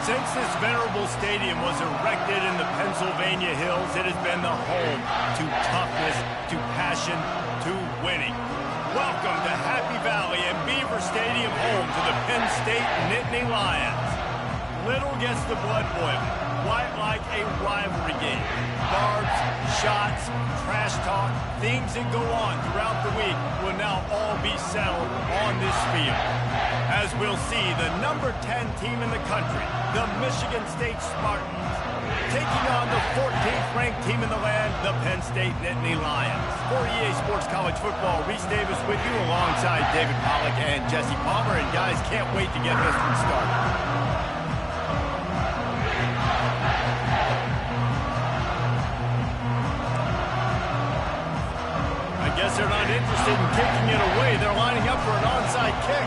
Since this venerable stadium was erected in the Pennsylvania Hills, it has been the home to toughness, to passion, to winning. Welcome to Happy Valley and Beaver Stadium, home to the Penn State Nittany Lions. Little gets the blood boiling, quite like a rivalry game. Barbs, shots, trash talk, things that go on throughout the week will now all be settled on this field. As we'll see, the number 10 team in the country, the Michigan State Spartans, taking on the 14th ranked team in the land, the Penn State Nittany Lions. For EA Sports College Football, Reese Davis with you alongside David Pollack and Jesse Palmer. And guys, can't wait to get this one started. I guess they're not interested in kicking it away. They're lining up for an onside kick.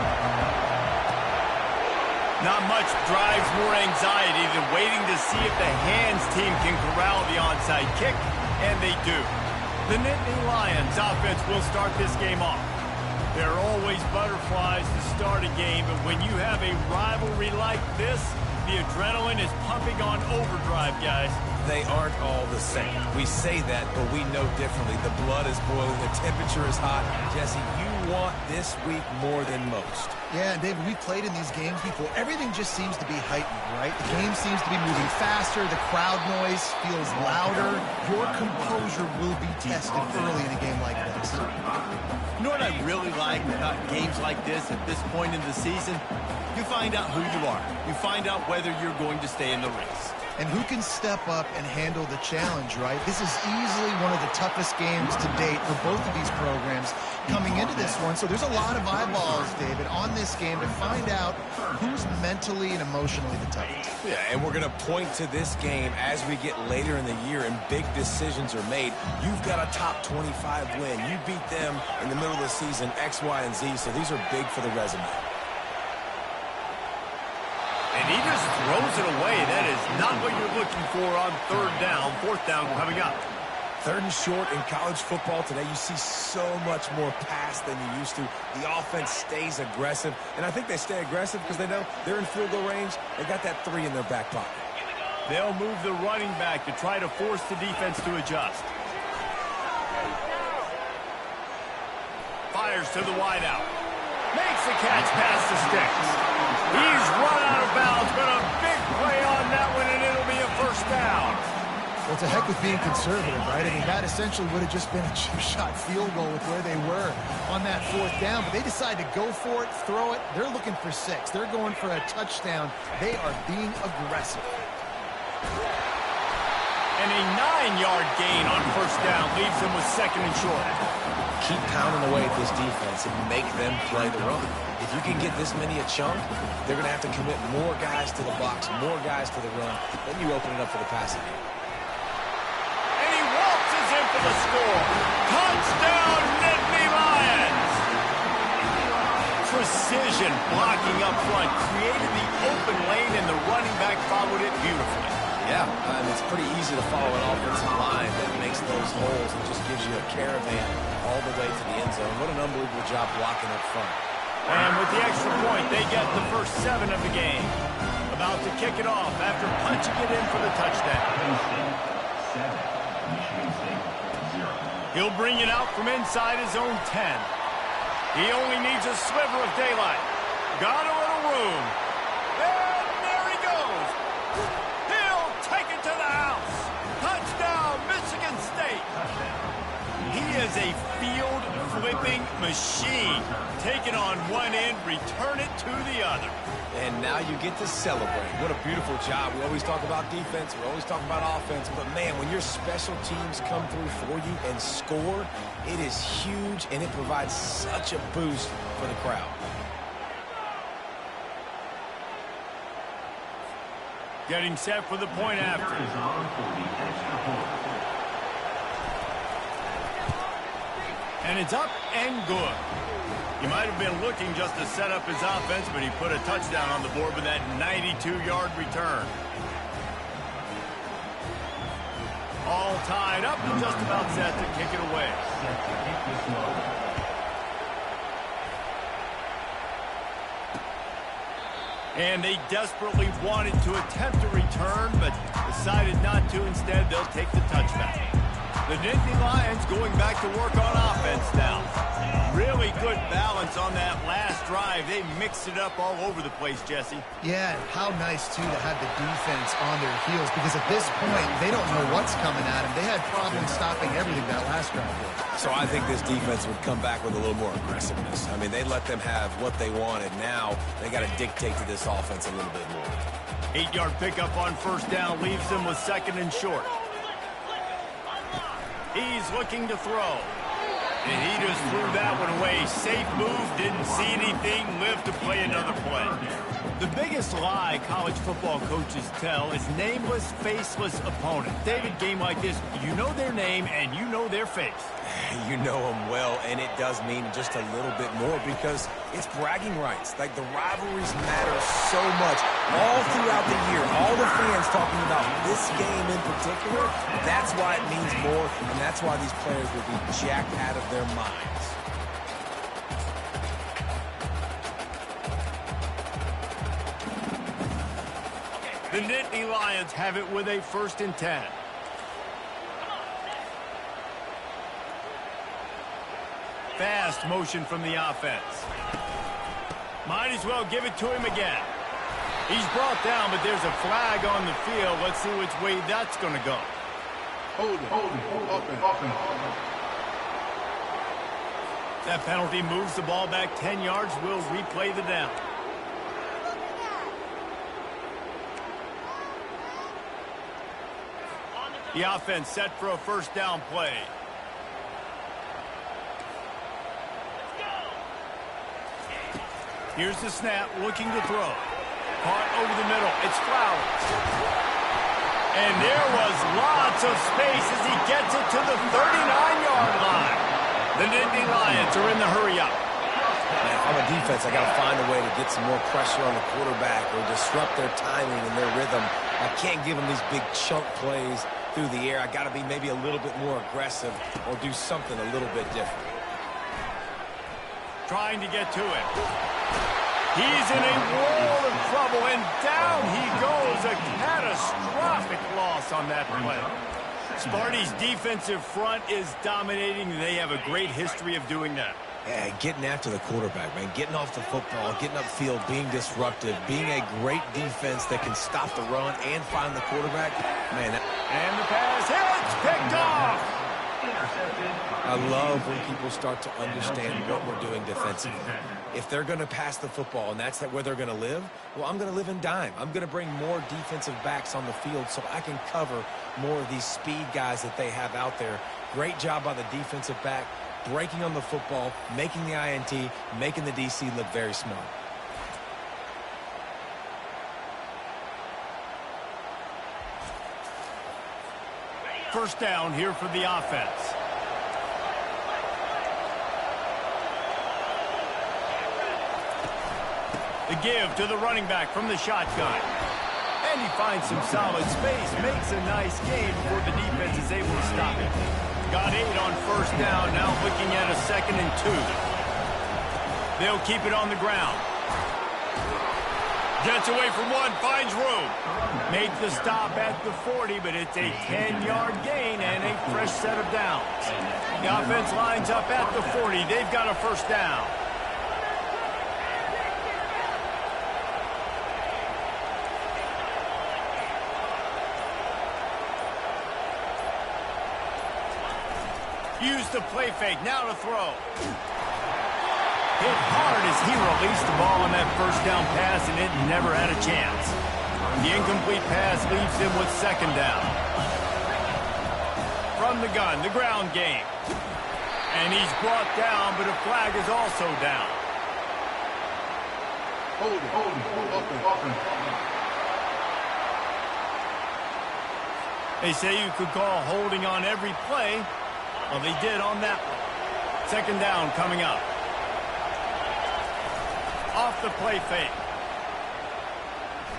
Not much drives more anxiety than waiting to see if the hands team can corral the onside kick, and they do. The Nittany Lions offense will start this game off. There are always butterflies to start a game, but when you have a rivalry like this, the adrenaline is pumping on overdrive, guys. They aren't all the same. We say that, but we know differently. The blood is boiling. The temperature is hot. Jesse, you want this week more than most. Yeah, and David, we've played in these games before. Everything just seems to be heightened, right? The game seems to be moving faster. The crowd noise feels louder. Your composure will be tested early in a game like this. You know what I really like about games like this at this point in the season? You find out who you are. You find out whether you're going to stay in the race. And who can step up and handle the challenge, right? This is easily one of the toughest games to date for both of these programs coming into this one. So there's a lot of eyeballs, David, on this game to find out who's mentally and emotionally the toughest. Yeah, and we're going to point to this game as we get later in the year and big decisions are made. You've got a top 25 win. You beat them in the middle of the season, X, Y, and Z, so these are big for the resume. And he just throws it away. That is not what you're looking for on third down. Fourth down coming up. Third and short in college football today. You see so much more pass than you used to. The offense stays aggressive. And I think they stay aggressive because they know they're in field goal range. They got that 3 in their back pocket. They'll move the running back to try to force the defense to adjust. Fires to the wideout. Makes the catch past the sticks. He's run out of bounds, but a big play on that one, and it'll be a first down. Well, it's a heck with being conservative, right? I mean, that essentially would have just been a chip-shot field goal with where they were on that fourth down, but they decide to go for it, throw it. They're looking for 6. They're going for a touchdown. They are being aggressive. And a 9-yard gain on first down leaves them with second and short. Keep pounding away at this defense and make them play the run. If you can get this many a chunk, they're going to have to commit more guys to the box, more guys to the run. Then you open it up for the passing game. And he waltzes in for the score. Touchdown, Nittany Lions! Precision blocking up front created the open lane, and the running back followed it beautifully. Yeah, and it's pretty easy to follow an offensive line that makes those holes and just gives you a caravan all the way to the end zone. What an unbelievable job blocking up front. And with the extra point, they get the first 7 of the game. About to kick it off after punching it in for the touchdown. He'll bring it out from inside his own 10. He only needs a sliver of daylight. Got a little room. And there he goes. He'll take it to the house. Touchdown, Michigan State. He is a field-flipping machine. Take it on one end, return it to the other. And now you get to celebrate. What a beautiful job. We always talk about defense. We always talk about offense. But, man, when your special teams come through for you and score, it is huge, and it provides such a boost for the crowd. Getting set for the point after. And it's up and good. He might have been looking just to set up his offense, but he put a touchdown on the board with that 92-yard return. All tied up and just about set to kick it away. And they desperately wanted to attempt a return, but decided not to. Instead, they'll take the touchback. The Nittany Lions going back to work on offense now. Really good balance on that last drive. They mixed it up all over the place, Jesse. Yeah, how nice, too, to have the defense on their heels, because at this point, they don't know what's coming at them. They had problems stopping everything that last drive. So I think this defense would come back with a little more aggressiveness. I mean, they let them have what they wanted. Now they got to dictate to this offense a little bit more. 8-yard pickup on first down leaves them with 2nd and short. He's looking to throw. And he just threw that one away. Safe move, didn't see anything, lived to play another play. The biggest lie college football coaches tell is nameless, faceless opponent. David, game like this, you know their name and you know their face. You know them well, and it does mean just a little bit more because it's bragging rights. Like, the rivalries matter so much all throughout the year. All the fans talking about this game in particular, that's why it means more, and that's why these players will be jacked out of their minds. The Nittany Lions have it with a 1st and 10. Fast motion from the offense. Might as well give it to him again. He's brought down, but there's a flag on the field. Let's see which way that's going to go. Hold it, open. That penalty moves the ball back 10 yards. We'll replay the down. The offense set for a 1st down play. Here's the snap, looking to throw. Caught over the middle. It's Flowers. And there was lots of space as he gets it to the 39-yard line. The Nittany Lions are in the hurry-up. Man, if I'm a defense, I got to find a way to get some more pressure on the quarterback or disrupt their timing and their rhythm. I can't give them these big chunk plays through the air. I got to be maybe a little bit more aggressive or do something a little bit different. Trying to get to it. He's in a world of trouble, and down he goes. A catastrophic loss on that play. Sparty's defensive front is dominating. They have a great history of doing that. Yeah, getting after the quarterback, man. Getting off the football, getting upfield, being disruptive, being a great defense that can stop the run and find the quarterback. Man, and the pass hits, picked off. I love when people start to understand what we're doing defensively. If they're going to pass the football and that's where they're going to live, well, I'm going to live in dime. I'm going to bring more defensive backs on the field so I can cover more of these speed guys that they have out there. Great job by the defensive back, breaking on the football, making the INT, making the DC look very smart. First down here for the offense. The give to the running back from the shotgun. And he finds some solid space, makes a nice gain before the defense is able to stop it. Got 8 on first down, now looking at a 2nd and 2. They'll keep it on the ground. Gets away from one, finds room. Make the stop at the 40, but it's a 10-yard gain and a fresh set of downs. The offense lines up at the 40. They've got a first down. Use the play fake, now to throw. Hit hard as he released the ball on that first down pass, and it never had a chance. The incomplete pass leaves him with 2nd down. From the gun, the ground game. And he's brought down, but a flag is also down. Hold it. They say you could call holding on every play. Well, they did on that one. 2nd down coming up. Off the play fake.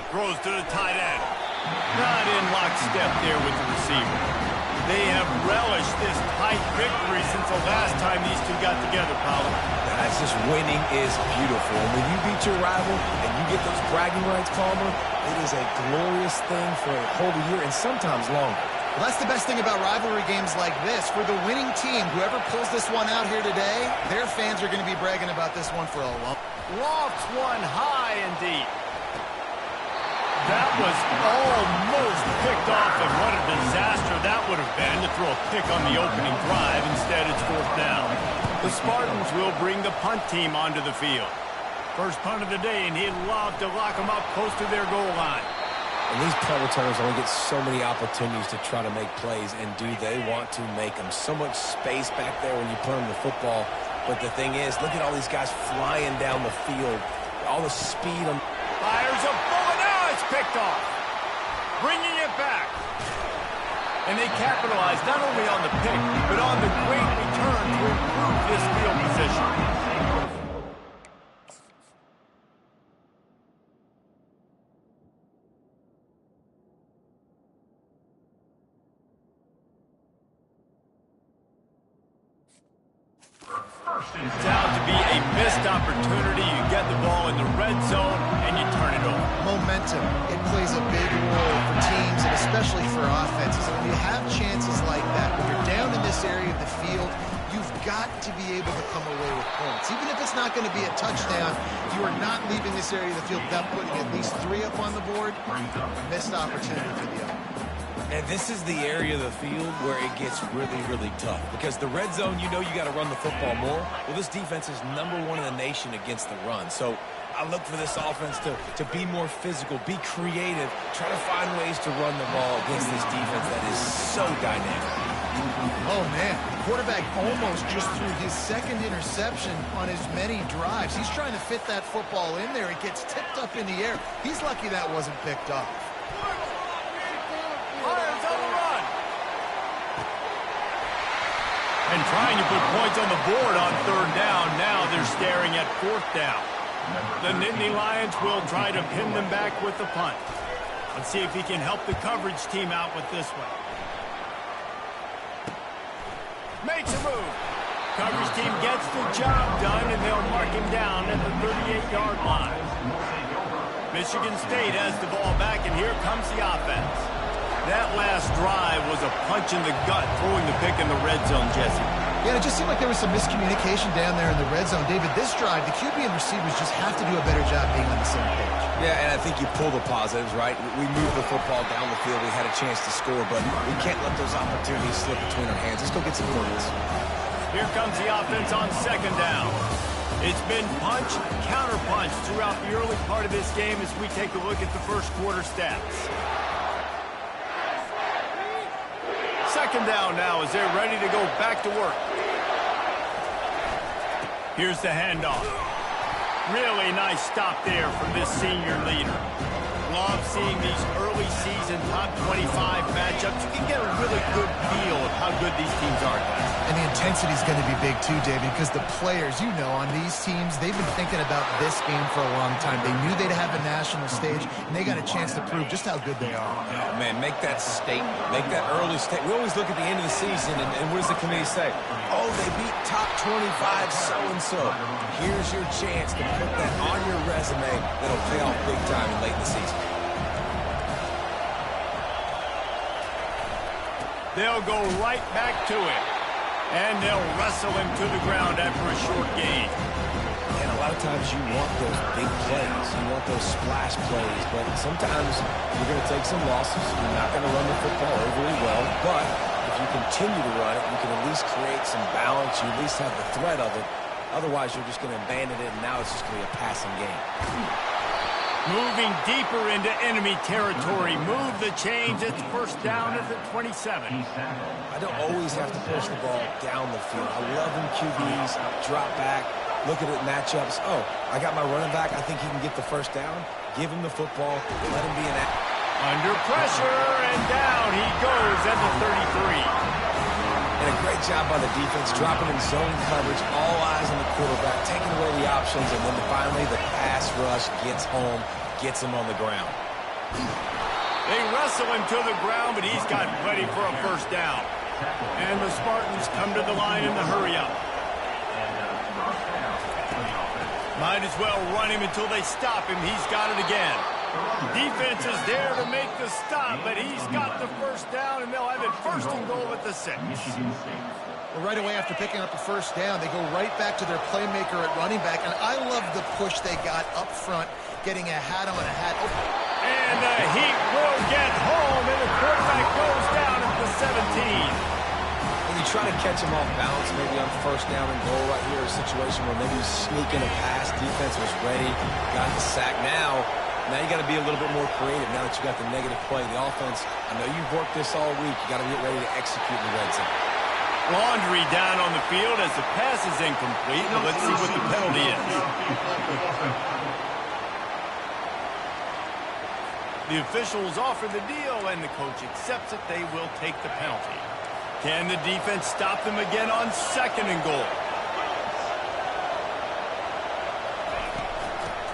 Throws to the tight end. Not in lockstep there with the receiver. They have relished this tight victory since the last time these two got together, Powell. That's just winning is beautiful. And when you beat your rival and you get those bragging rights, Palmer, it is a glorious thing for a whole year and sometimes longer. Well, that's the best thing about rivalry games like this. For the winning team, whoever pulls this one out here today, their fans are going to be bragging about this one for a long time. Lofts one high and deep. That was almost picked off, and what a disaster that would have been to throw a pick on the opening drive. Instead, it's fourth down. The Spartans will bring the punt team onto the field. First punt of the day, and he'd love to lock them up close to their goal line. And these punt returners only get so many opportunities to try to make plays, and do they want to make them? So much space back there when you punt them the football. But the thing is, look at all these guys flying down the field. All the speed on... Fires a bullet. Now it's picked off. Bringing it back. And they capitalize not only on the pick, but on the great return to improve this field position. It's out to be a missed opportunity. You get the ball in the red zone, and you turn it over. Momentum, it plays a big role for teams and especially for offenses. When you have chances like that, when you're down in this area of the field, you've got to be able to come away with points. Even if it's not going to be a touchdown, you are not leaving this area of the field without putting at least 3 up on the board. Missed opportunity for the other. And this is the area of the field where it gets really, really tough. Because the red zone, you know you got to run the football more. Well, this defense is #1 in the nation against the run. So I look for this offense to be more physical, be creative, try to find ways to run the ball against this defense that is so dynamic. Oh, man. The quarterback almost just threw his second interception on as many drives. He's trying to fit that football in there. It gets tipped up in the air. He's lucky that wasn't picked off. Fires on the run. And trying to put points on the board on third down. Now they're staring at fourth down. The Nittany Lions will try to pin them back with the punt. Let's see if he can help the coverage team out with this one. Makes a move. Coverage team gets the job done, and they'll mark him down at the 38-yard line. Michigan State has the ball back, and here comes the offense. That last drive was a punch in the gut, throwing the pick in the red zone, Jesse. Yeah, it just seemed like there was some miscommunication down there in the red zone. David, this drive, the QB and receivers just have to do a better job being on the same page. Yeah, and I think you pull the positives, right? We moved the football down the field. We had a chance to score, but we can't let those opportunities slip between our hands. Let's go get some points. Here comes the offense on second down. It's been punch, counter-punch throughout the early part of this game as we take a look at the first quarter stats. Second down now as they're ready to go back to work. Here's the handoff. Really nice stop there from this senior leader. Love seeing these early season top 25 matchups. You can get a really good feel of how good these teams are, guys. And the intensity is going to be big too, David, because the players, you know, on these teams, they've been thinking about this game for a long time. They knew they'd have a national stage, and they got a chance to prove just how good they are. Oh, man, make that statement. Make that early statement. We always look at the end of the season, and what does the committee say? Oh, they beat top 25 so-and-so. Here's your chance to put that on your resume that'll pay off big time late in the season. They'll go right back to it. And they'll wrestle him to the ground after a short gain. And a lot of times you want those big plays. You want those splash plays. But sometimes you're going to take some losses. You're not going to run the football overly well. But if you continue to run it, you can at least create some balance. You at least have the threat of it. Otherwise, you're just going to abandon it, and now it's just going to be a passing game. Moving deeper into enemy territory. Move the chains. It's first down at the 27. I don't always have to push the ball down the field. I love when QBs drop back, look at it matchups. Oh, I got my running back. I think he can get the first down. Give him the football. Let him be an... Under pressure, and down he goes at the 33. And a great job by the defense, dropping in zone coverage, all eyes on the quarterback, taking away the options, and then finally the pass rush gets home, gets him on the ground. They wrestle him to the ground, but he's got plenty for a first down. And the Spartans come to the line in the hurry-up. Might as well run him until they stop him. He's got it again. Defense is there to make the stop, but he's got the first down, and they'll have it first and goal at the 6. Well, right away after picking up the first down, they go right back to their playmaker at running back, and I love the push they got up front, getting a hat on a hat. And the Heat will get home, and the quarterback goes down at the 17. When you try to catch him off balance, maybe on first down and goal right here, a situation where maybe you sneak in a pass, defense was ready, got the sack. Now you got to be a little bit more creative now that you got the negative play. The offense, I know you've worked this all week. You got to get ready to execute in the red zone. Laundry down on the field as the pass is incomplete. Now let's see what the penalty is. The officials offer the deal, and the coach accepts it. They will take the penalty. Can the defense stop them again on second and goal?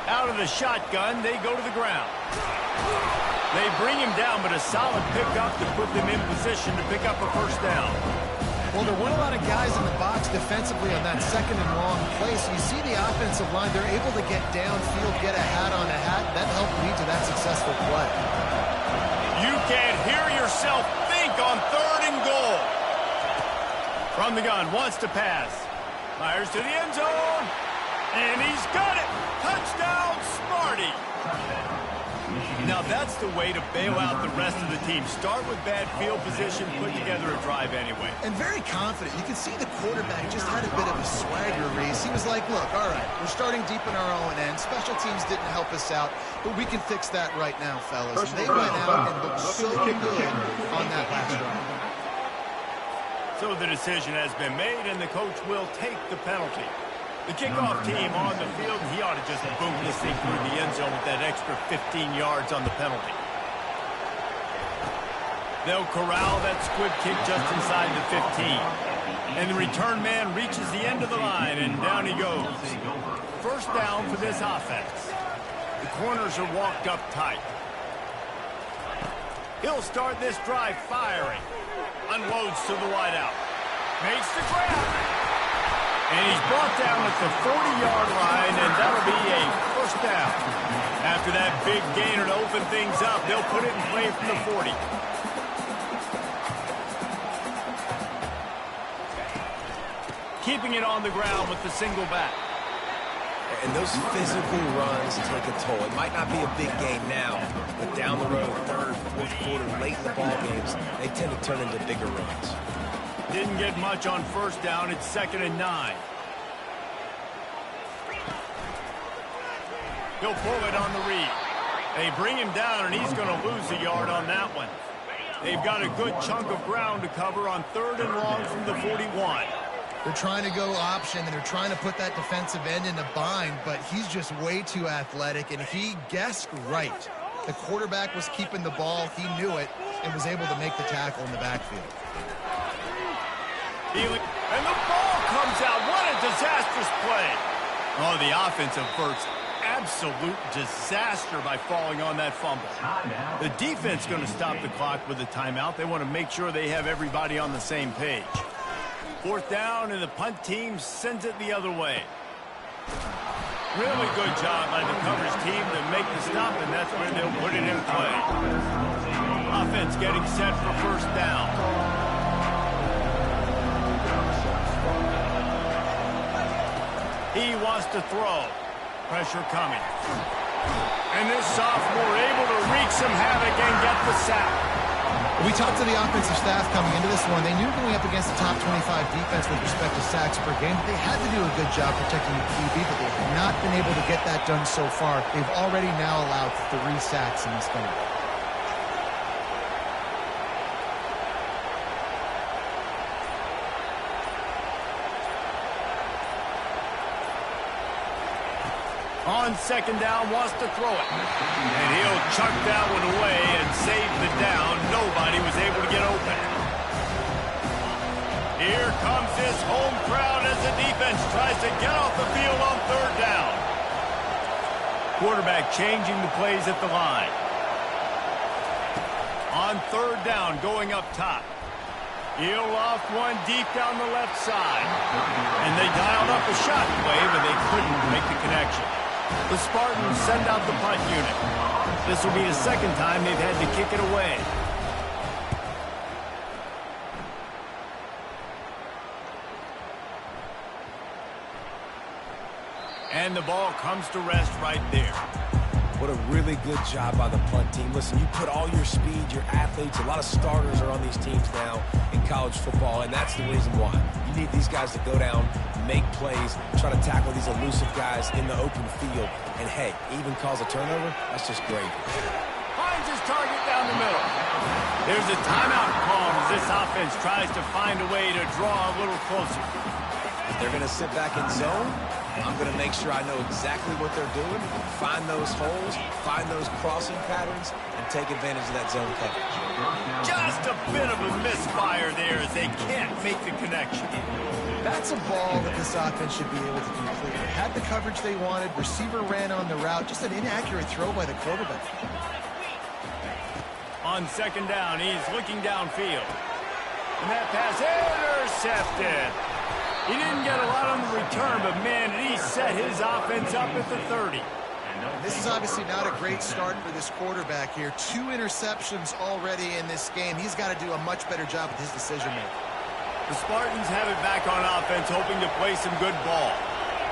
Out of the shotgun, they go to the ground. They bring him down, but a solid pickup to put them in position to pick up a first down. Well, there weren't a lot of guys in the box defensively on that second and long play, so you see the offensive line, they're able to get downfield, get a hat on a hat. That helped lead to that successful play. You can't hear yourself think on third and goal. From the gun, wants to pass. Fires to the end zone. And he's got it. Touchdown, Smarty. Now that's the way to bail out the rest of the team. Start with bad field position, put together a drive anyway. And very confident. You can see the quarterback just had a bit of a swagger race. He was like, look, all right, we're starting deep in our own end. Special teams didn't help us out, but we can fix that right now, fellas. And they went out and looked so good on that last drive. So the decision has been made, and the coach will take the penalty. The kickoff team on the field, he ought to just boom this thing through the end zone with that extra 15 yards on the penalty. They'll corral that squib kick just inside the 15. And the return man reaches the end of the line, and down he goes. First down for this offense. The corners are walked up tight. He'll start this drive firing. Unloads to the wideout. Makes the grab. And he's brought down at the 40-yard line, and that'll be a first down. After that big gainer to open things up, they'll put it in play from the 40. Keeping it on the ground with the single back. And those physical runs take a toll. It might not be a big game now, but down the road, third, fourth quarter, late in the ball games, they tend to turn into bigger runs. Didn't get much on first down. It's 2nd and 9. He'll pull it on the read. They bring him down, and he's going to lose a yard on that one. They've got a good chunk of ground to cover on 3rd and long from the 41. They're trying to go option, and they're trying to put that defensive end in a bind, but he's just way too athletic, and he guessed right. The quarterback was keeping the ball. He knew it and was able to make the tackle in the backfield. And the ball comes out. What a disastrous play. Oh, the offense averts absolute disaster by falling on that fumble. The defense going to stop the clock with a timeout. They want to make sure they have everybody on the same page. 4th down, and the punt team sends it the other way. Really good job by the coverage team to make the stop, and that's where they'll put it in play. Offense getting set for first down. He wants to throw. Pressure coming. And this sophomore able to wreak some havoc and get the sack. We talked to the offensive staff coming into this one. They knew going up against the top 25 defense with respect to sacks per game. They had to do a good job protecting the QB, but they have not been able to get that done so far. They've already now allowed 3 sacks in this game. On 2nd down, wants to throw it. And he'll chuck that one away and save the down. Nobody was able to get open. Here comes this home crowd as the defense tries to get off the field on 3rd down. Quarterback changing the plays at the line. On 3rd down, going up top. He'll loft one deep down the left side. And they dialed up a shot play, but they couldn't make the connection. The Spartans send out the punt unit. This will be the second time they've had to kick it away. And the ball comes to rest right there. What a really good job by the punt team. Listen, you put all your speed, your athletes, a lot of starters are on these teams now in college football, and that's the reason why. You need these guys to go down, make plays, try to tackle these elusive guys in the open field, and hey, even cause a turnover, that's just great. Finds his target down the middle. There's a timeout called as this offense tries to find a way to draw a little closer. If they're going to sit back in zone, I'm going to make sure I know exactly what they're doing, find those holes, find those crossing patterns, and take advantage of that zone coverage. Just a bit of a misfire there as they can't make the connection. That's a ball that this offense should be able to complete. They had the coverage they wanted. Receiver ran on the route. Just an inaccurate throw by the quarterback. On second down, he's looking downfield. And that pass intercepted. He didn't get a lot on the return, but, man, he set his offense up at the 30. This is obviously not a great start for this quarterback here. 2 interceptions already in this game. He's got to do a much better job with his decision-making. The Spartans have it back on offense, hoping to play some good ball.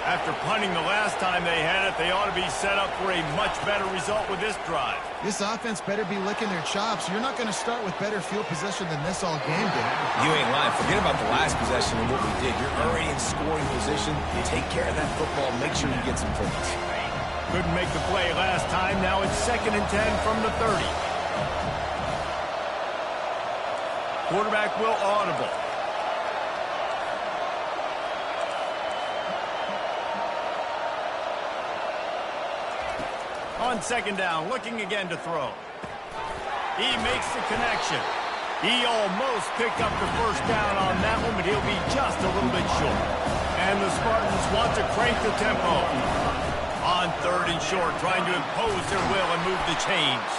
After punting the last time they had it, they ought to be set up for a much better result with this drive. This offense better be licking their chops. You're not going to start with better field possession than this all game did. You ain't lying. Forget about the last possession and what we did. You're already in scoring position. Take care of that football. Make sure you get some points. Couldn't make the play last time. Now it's 2nd and 10 from the 30. Quarterback will audible. On second down, looking again to throw. He makes the connection. He almost picked up the first down on that one, but he'll be just a little bit short. And the Spartans want to crank the tempo. On 3rd and short, trying to impose their will and move the chains.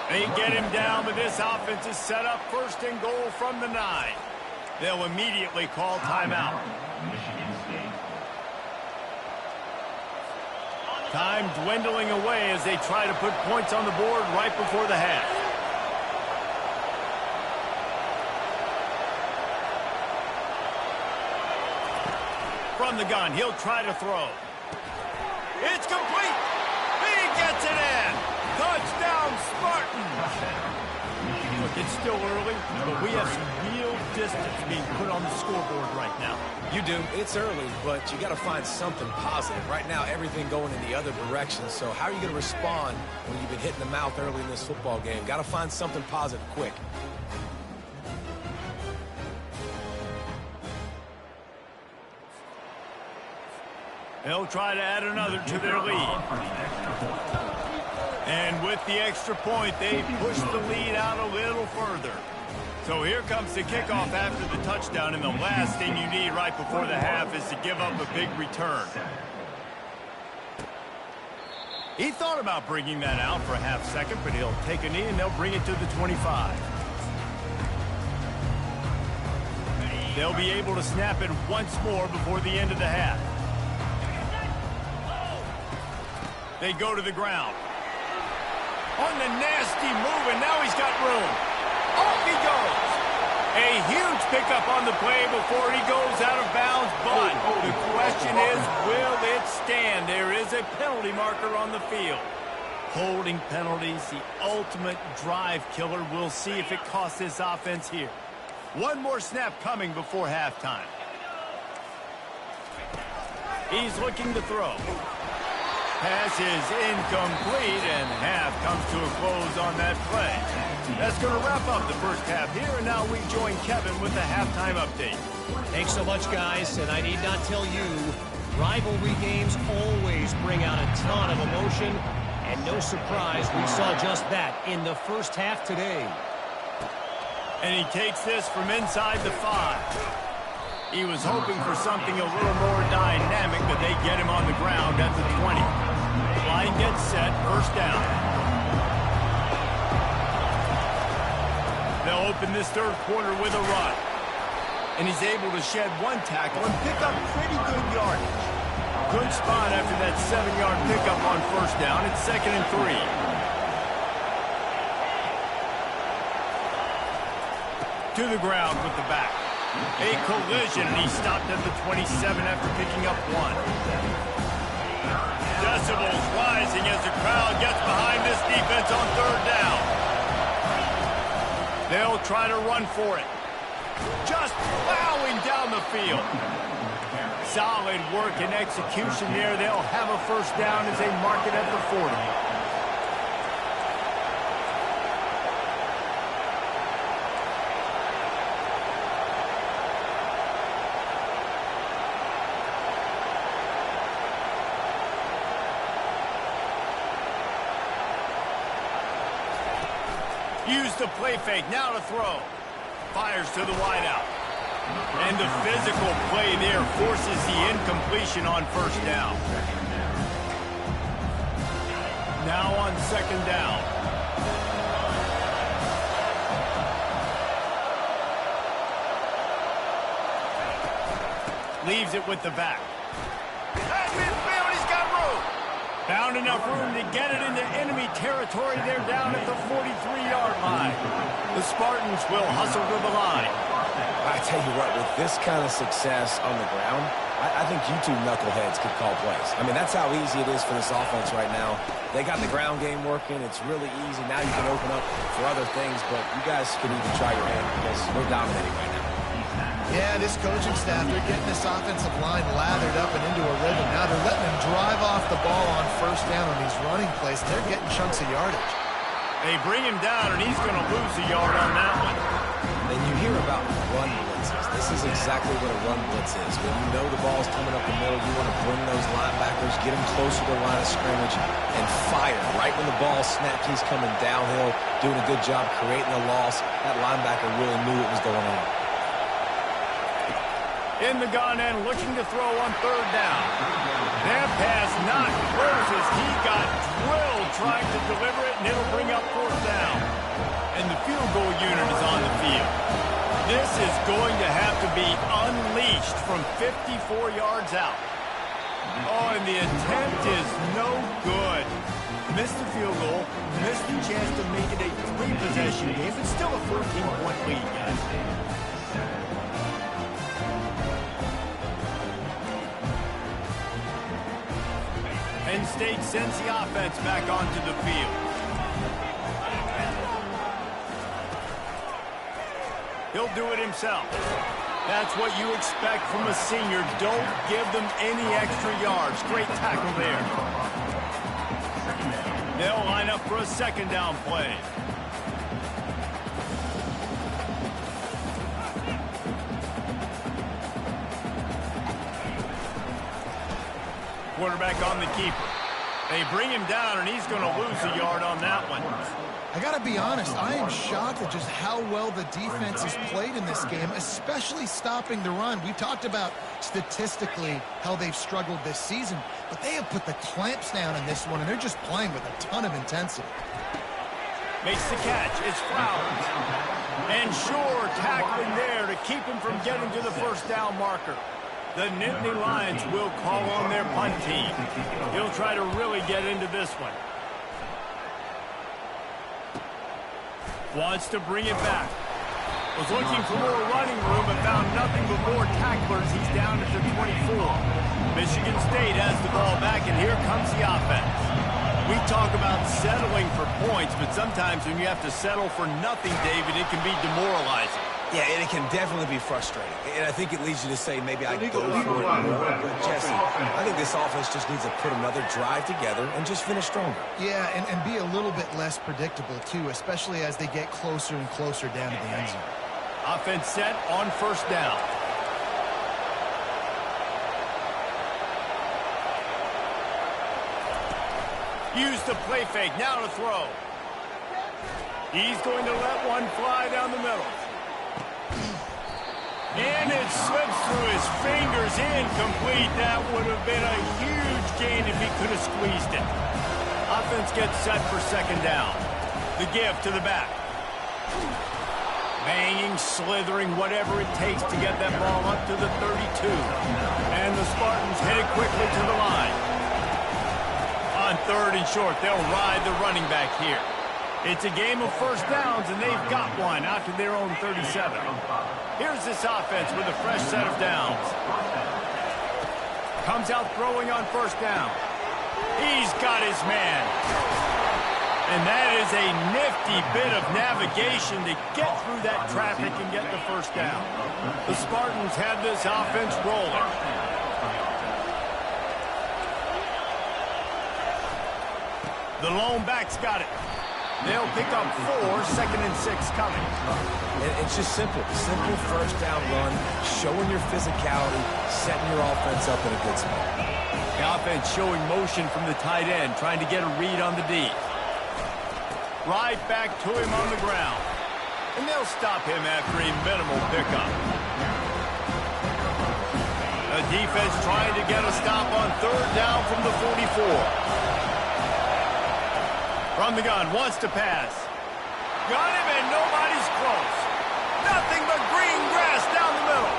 They get him down, but this offense is set up 1st and goal from the 9. They'll immediately call timeout. Time dwindling away as they try to put points on the board right before the half. From the gun, he'll try to throw. It's complete. He gets it in. Touchdown, Spartans. Look, it's still early, but we have some real distance being put on the scoreboard right now. You do. It's early, but you got to find something positive. Right now, everything going in the other direction. So how are you going to respond when you've been hit in the mouth early in this football game? Got to find something positive quick. They'll try to add another to their lead. And with the extra point, they push the lead out a little further. So here comes the kickoff after the touchdown, and the last thing you need right before the half is to give up a big return. He thought about bringing that out for a half second, but he'll take a knee and they'll bring it to the 25. They'll be able to snap it once more before the end of the half. They go to the ground. On the nasty move, and now he's got room. Off he goes. A huge pickup on the play before he goes out of bounds, but the question is, will it stand? There is a penalty marker on the field. Holding penalties, the ultimate drive killer. We'll see if it costs this offense here. One more snap coming before halftime. He's looking to throw. Pass is incomplete, and half comes to a close on that play. That's going to wrap up the first half here, and now we join Kevin with the halftime update. Thanks so much, guys, and I need not tell you, rivalry games always bring out a ton of emotion, and no surprise, we saw just that in the first half today. And he takes this from inside the 5. He was hoping for something a little more dynamic, but they get him on the ground at the 20. Line gets set, first down. They'll open this third quarter with a run. And he's able to shed one tackle and pick up pretty good yardage. Good spot after that 7-yard pickup on first down. It's 2nd and 3. To the ground with the back. A collision, and he stopped at the 27 after picking up 1. Decibels rising as the crowd gets behind this defense on 3rd down. They'll try to run for it. Just plowing down the field. Solid work and execution there. They'll have a first down as they mark it at the 40. Use the play fake, now to throw. Fires to the wideout. And the physical play there forces the incompletion on first down. Now on 2nd down. Leaves it with the back. At midfield, he's got room. Found enough room to get it into enemy territory. They're down at the 43-yard line. The Spartans will hustle to the line. I tell you what, with this kind of success on the ground, I think you two knuckleheads could call plays. I mean, that's how easy it is for this offense right now. They got the ground game working. It's really easy. Now you can open up for other things, but you guys can even try your hand because we're dominating right now. Yeah, this coaching staff, they're getting this offensive line lathered up and into a rhythm. Now they're letting them drive off the ball on first down on these running plays. They're getting chunks of yardage. They bring him down, and he's going to lose a yard on that one. And you hear about run blitzes. This is exactly what a run blitz is. When you know the ball's coming up the middle, you want to bring those linebackers, get them closer to the line of scrimmage, and fire. Right when the ball snaps, he's coming downhill, doing a good job creating a loss. That linebacker really knew what was going on. In the gun and looking to throw on 3rd down. That pass not close as he got drilled trying to deliver it, and it'll bring up 4th down. And the field goal unit is on the field. This is going to have to be unleashed from 54 yards out. Oh, and the attempt is no good. Missed the field goal, missed the chance to make it a 3-possession game, but still a 14-point lead, guys. Penn State sends the offense back onto the field. He'll do it himself. That's what you expect from a senior. Don't give them any extra yards. Great tackle there. They'll line up for a 2nd down play. Quarterback on the keeper. They bring him down, and he's going to lose a yard on that one. I got to be honest, I am shocked at just how well the defense has played in this game, especially stopping the run. We talked about statistically how they've struggled this season, but they have put the clamps down in this one, and they're just playing with a ton of intensity. Makes the catch. It's Flowers. And sure, tackling there to keep him from getting to the first down marker. The Nittany Lions will call on their punt team. He'll try to really get into this one. Wants to bring it back. Was looking for more running room but found nothing but more tacklers. He's down at the 24. Michigan State has the ball back, and here comes the offense. We talk about settling for points, but sometimes when you have to settle for nothing, David, it can be demoralizing. Yeah, and it can definitely be frustrating. And I think it leads you to say, maybe I go for it more. But, Jesse, I think this offense just needs to put another drive together and just finish stronger. Yeah, and be a little bit less predictable, too, especially as they get closer and closer down to the end zone. Offense set on first down. Use the play fake, now to throw. He's going to let one fly down the middle. And it slips through his fingers, incomplete. That would have been a huge gain if he could have squeezed it. Offense gets set for 2nd down. The give to the back. Banging, slithering, whatever it takes to get that ball up to the 32. And the Spartans headed quickly to the line. On 3rd and short, they'll ride the running back here. It's a game of first downs, and they've got one out to their own 37. Here's this offense with a fresh set of downs. Comes out throwing on first down. He's got his man. And that is a nifty bit of navigation to get through that traffic and get the first down. The Spartans have this offense rolling. The lone back's got it. They'll pick up 4, 2nd and 6 coming. It's just simple. Simple first down run, showing your physicality, setting your offense up in a good spot. The offense showing motion from the tight end, trying to get a read on the D. Right back to him on the ground. And they'll stop him after a minimal pickup. The defense trying to get a stop on 3rd down from the 44. From the gun, wants to pass. Got him and nobody's close. Nothing but green grass down the middle.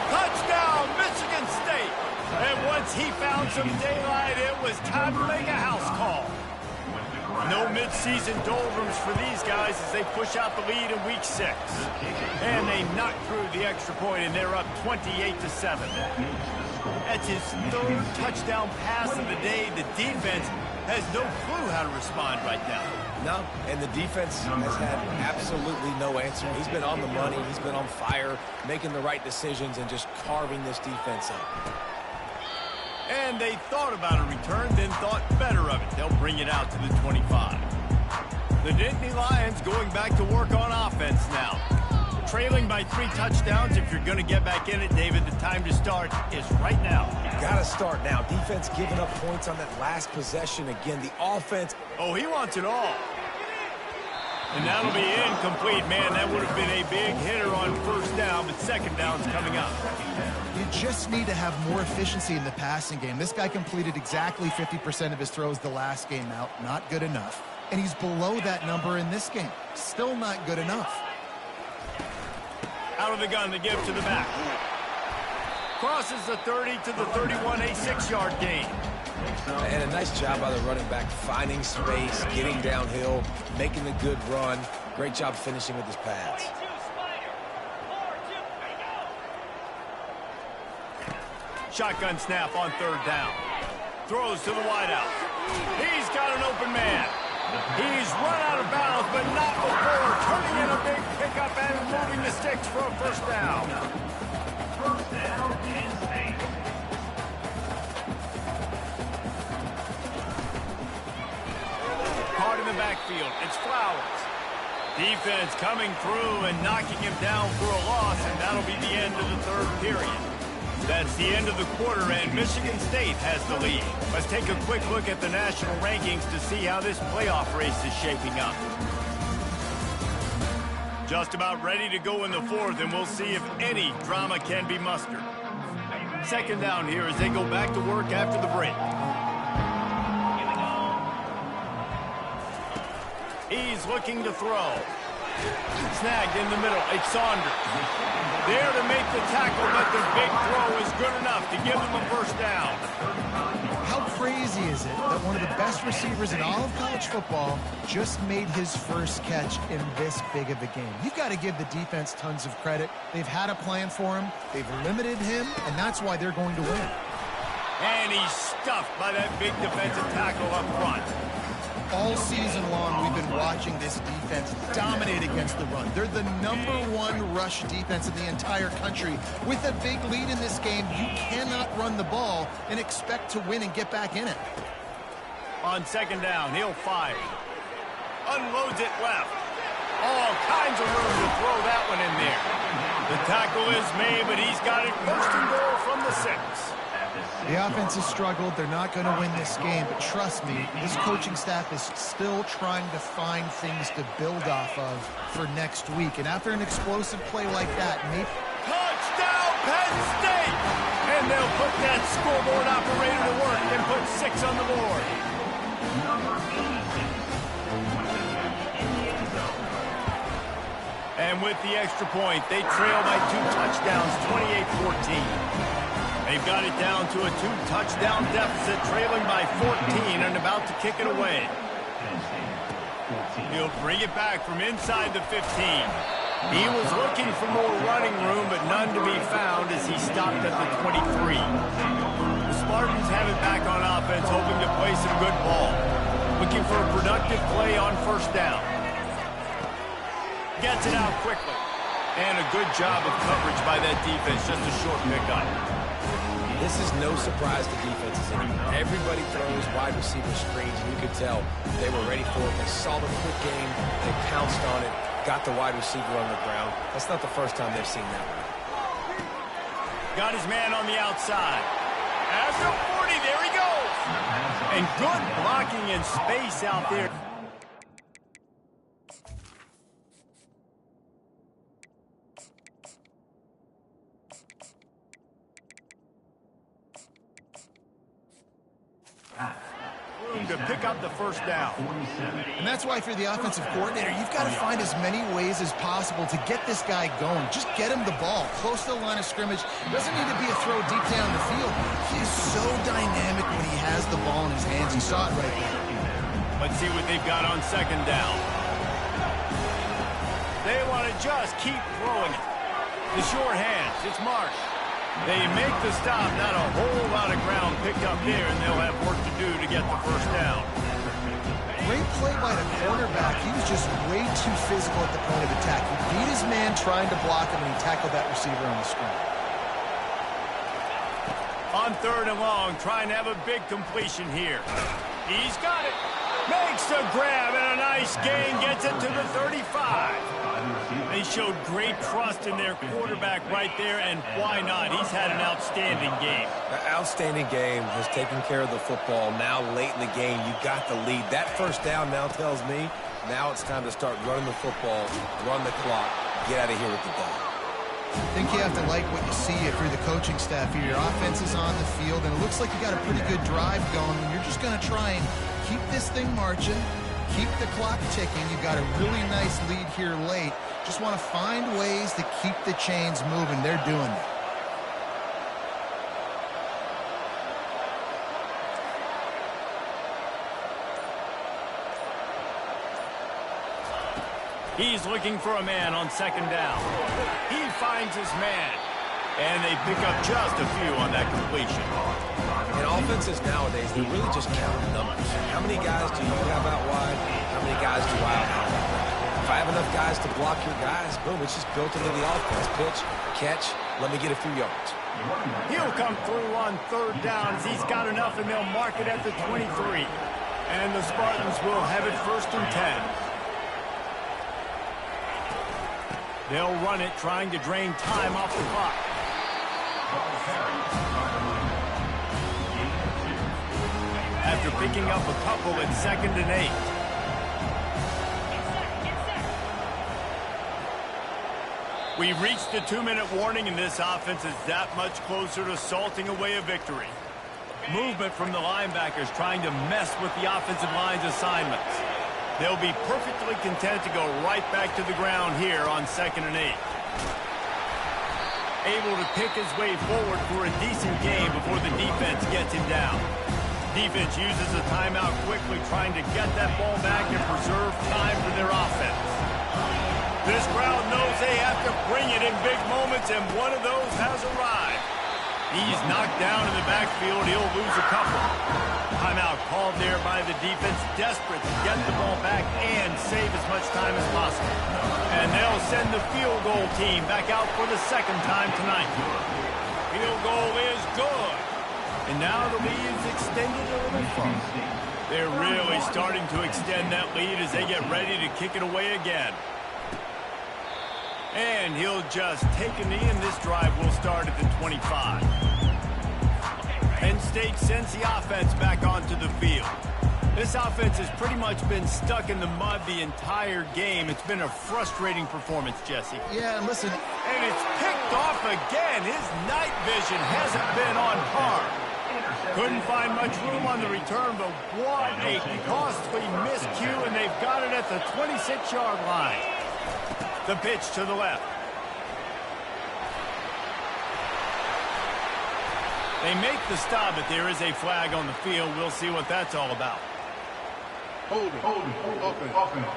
Touchdown, Michigan State. And once he found some daylight, it was time to make a house call. No midseason doldrums for these guys as they push out the lead in week 6. And they knock through the extra point, and they're up 28-7. That's his 3rd touchdown pass of the day. The defense has no clue how to respond right now. No, and the defense has had absolutely no answer. He's been on the money. He's been on fire, making the right decisions and just carving this defense up. And they thought about a return, then thought better of it. They'll bring it out to the 25. The Nittany Lions going back to work on offense now. Trailing by 3 touchdowns. If you're going to get back in it, David, the time to start is right now. Got to start now. Defense giving up points on that last possession again. The offense. Oh, he wants it all. And that'll be incomplete. Man, that would have been a big hitter on first down, but second down's coming up. You just need to have more efficiency in the passing game. This guy completed exactly 50% of his throws the last game out. Not good enough. And he's below that number in this game. Still not good enough. Out of the gun, the give to the back. Crosses the 30 to the 31, a 6-yard gain. And a nice job by the running back, finding space, getting downhill, making a good run. Great job finishing with his pads. Shotgun snap on 3rd down. Throws to the wideout. He's got an open man. He's run out of bounds, but not before turning in a big pickup and moving the sticks for a first down. First down, Penn State. Caught in the backfield. It's Flowers. Defense coming through and knocking him down for a loss, and that'll be the end of the 3rd period. That's the end of the quarter, and Michigan State has the lead. Let's take a quick look at the national rankings to see how this playoff race is shaping up. Just about ready to go in the 4th, and we'll see if any drama can be mustered. Second down here as they go back to work after the break. He's looking to throw. Snagged in the middle. It's Saunders. There to make the tackle, but the big throw is good enough to give them a first down. How crazy is it that one of the best receivers in all of college football just made his first catch in this big of a game? You've got to give the defense tons of credit. They've had a plan for him. They've limited him, and that's why they're going to win. And he's stuffed by that big defensive tackle up front. All season long, we've been watching this defense dominate against the run. They're the #1 rush defense in the entire country. With a big lead in this game, you cannot run the ball and expect to win and get back in it. On second down, he'll fire. Unloads it left. All kinds of room to throw that one in there. The tackle is made, but he's got it first and goal from the 6. The offense has struggled. They're not going to win this game, but trust me, this coaching staff is still trying to find things to build off of for next week. And after an explosive play like that, maybe... Touchdown, Penn State! And they'll put that scoreboard operator to work and put 6 on the board. And And with the extra point, they trail by 2 touchdowns, 28-14. They've got it down to a 2-touchdown deficit, trailing by 14 and about to kick it away. He'll bring it back from inside the 15. He was looking for more running room, but none to be found as he stopped at the 23. The Spartans have it back on offense, hoping to play some good ball. Looking for a productive play on first down. Gets it out quickly. And a good job of coverage by that defense, just a short pickup. This is no surprise to defenses anymore. Everybody throws wide receiver screens, and you could tell they were ready for it. They saw the quick game. They pounced on it, got the wide receiver on the ground. That's not the first time they've seen that one. Got his man on the outside. After 40, there he goes. And good blocking in space out there. To pick up the first down. And that's why if you're the offensive coordinator, you've got to find as many ways as possible to get this guy going. Just get him the ball close to the line of scrimmage. Doesn't need to be a throw deep down the field. He is so dynamic when he has the ball in his hands. You saw it right there. Let's see what they've got on second down. They want to just keep throwing it. The short hands, it's Marsh. They make the stop, not a whole lot of ground picked up there, and they'll have work to do to get the first down. Great play by the quarterback. He was just way too physical at the point of attack. He beat his man trying to block him, and he tackled that receiver on the screen. On third and long, trying to have a big completion here. He's got it. Makes the grab, and a nice gain gets it to the 35. They showed great trust in their quarterback right there, and why not? He's had an outstanding game. An outstanding game, has taken care of the football. Now late in the game, you got the lead. That first down now tells me now it's time to start running the football, run the clock, get out of here with the ball. I think you have to like what you see if you're the coaching staff here. Your offense is on the field, and it looks like you got a pretty good drive going. You're just going to try and keep this thing marching, keep the clock ticking. You've got a really nice lead here late. Just want to find ways to keep the chains moving. They're doing that. He's looking for a man on second down. He finds his man. And they pick up just a few on that completion. In offenses nowadays, they're really just counting numbers. How many guys do you have out wide? How many guys do I have out wide? If I have enough guys to block your guys, boom, it's just built into the offense. Pitch, catch, let me get a few yards. He'll come through on third down as he's got enough, and they'll mark it at the 23. And the Spartans will have it 1st and 10. They'll run it, trying to drain time off the clock. After picking up a couple at 2nd and 8. We've reached the 2-minute warning, and this offense is that much closer to salting away a victory. Movement from the linebackers trying to mess with the offensive line's assignments. They'll be perfectly content to go right back to the ground here on 2nd and 8. Able to pick his way forward for a decent game before the defense gets him down. Defense uses a timeout quickly, trying to get that ball back and preserve time for their offense. This crowd knows they have to bring it in big moments, and one of those has arrived. He's knocked down in the backfield. He'll lose a couple. Timeout called there by the defense, desperate to get the ball back and save as much time as possible. And they'll send the field goal team back out for the 2nd time tonight. Field goal is good. And now the lead is extended a little further. They're really starting to extend that lead as they get ready to kick it away again. And he'll just take a knee, and this drive will start at the 25. Penn State sends the offense back onto the field. This offense has pretty much been stuck in the mud the entire game. It's been a frustrating performance, Jesse. Yeah, and listen. And it's picked off again. His night vision hasn't been on par. Couldn't find much room on the return, but what a costly miscue, and they've got it at the 26-yard line. The pitch to the left. They make the stop, but there is a flag on the field. We'll see what that's all about. Holding, offense.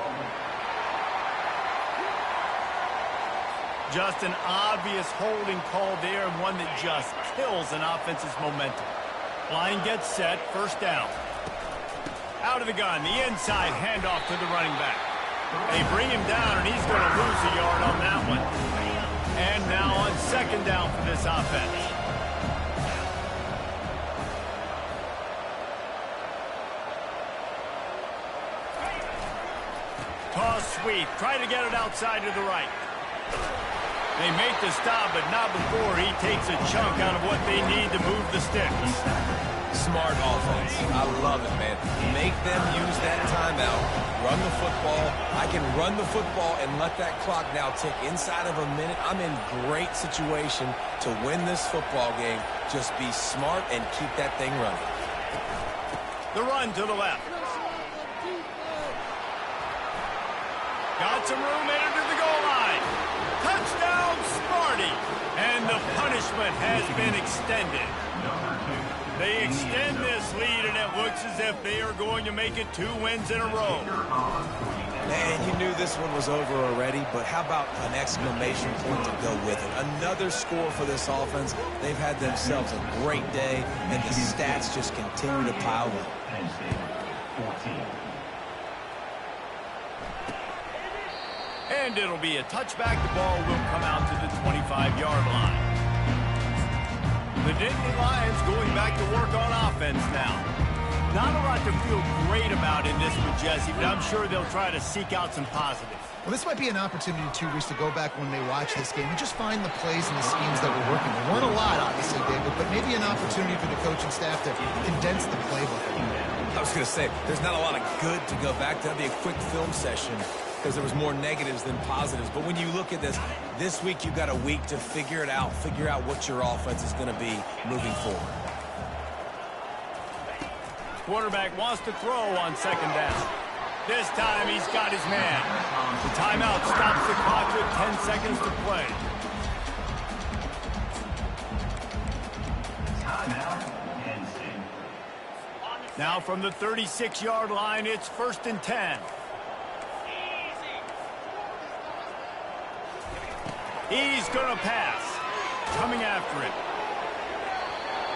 Just an obvious holding call there, and one that just kills an offense's momentum. Line gets set, first down. Out of the gun, the inside handoff to the running back. They bring him down, and he's going to lose a yard on that one. And now on second down for this offense. Toss sweep, try to get it outside to the right. They make the stop, but not before he takes a chunk out of what they need to move the sticks. Smart offense. I love it, man. Make them use that timeout. Run the football. I can run the football and let that clock now tick inside of a minute. I'm in great situation to win this football game. Just be smart and keep that thing running. The run to the left. Got some room, headed to the goal line. Touchdown, Sparty. And the punishment has been extended. They extend this lead, and it looks as if they are going to make it 2 wins in a row. Man, you knew this one was over already, but how about an exclamation point to go with it? Another score for this offense. They've had themselves a great day, and the stats just continue to pile up. And it'll be a touchback. The ball will come out to the 25-yard line. The Nittany Lions going back to work on offense now. Not a lot to feel great about in this one, Jesse, but I'm sure they'll try to seek out some positives. Well, this might be an opportunity, too, Reese, to go back when they watch this game and just find the plays and the schemes that were working. There weren't a lot, obviously, David, but maybe an opportunity for the coaching staff to condense the playbook. I was going to say, there's not a lot of good to go back to. That'd be a quick film session because there was more negatives than positives. But when you look at this week you've got a week to figure it out, figure out what your offense is going to be moving forward. Quarterback wants to throw on second down. This time he's got his man. The timeout stops the clock with 10 seconds to play. Now from the 36-yard line, it's 1st and 10. He's going to pass. Coming after it.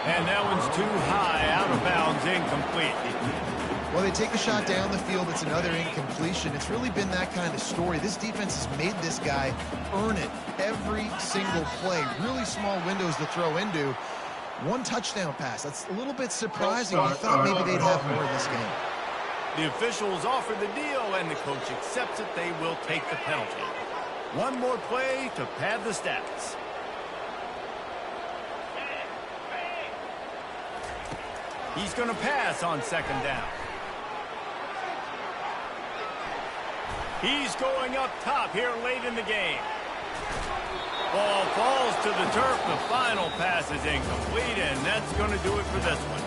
And that one's too high, out of bounds, incomplete. Well, they take a shot down the field. It's another incompletion. It's really been that kind of story. This defense has made this guy earn it every single play. Really small windows to throw into. One touchdown pass. That's a little bit surprising. You thought maybe they'd have more in this game. The officials offer the deal, and the coach accepts it. They will take the penalty. One more play to pad the stats. He's going to pass on second down. He's going up top here late in the game. Ball falls to the turf. The final pass is incomplete, and that's going to do it for this one.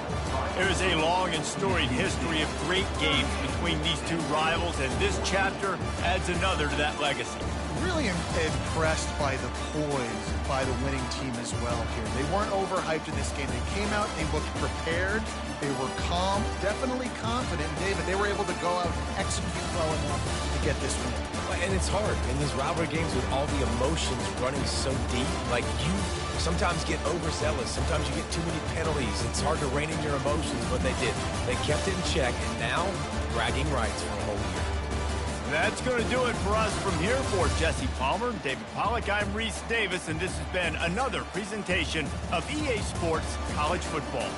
There's a long and storied history of great games between these two rivals, and this chapter adds another to that legacy. Really impressed by the poise by the winning team as well here. They weren't overhyped in this game. They came out, they looked prepared, they were calm, definitely confident. David, they were able to go out and execute well enough to get this win. And it's hard in these rivalry games with all the emotions running so deep. Like, you sometimes get overzealous. Sometimes you get too many penalties. It's hard to rein in your emotions, but they did. They kept it in check, and now bragging rights for a whole year. That's going to do it for us from here. For Jesse Palmer, David Pollack, I'm Reese Davis, and this has been another presentation of EA Sports College Football.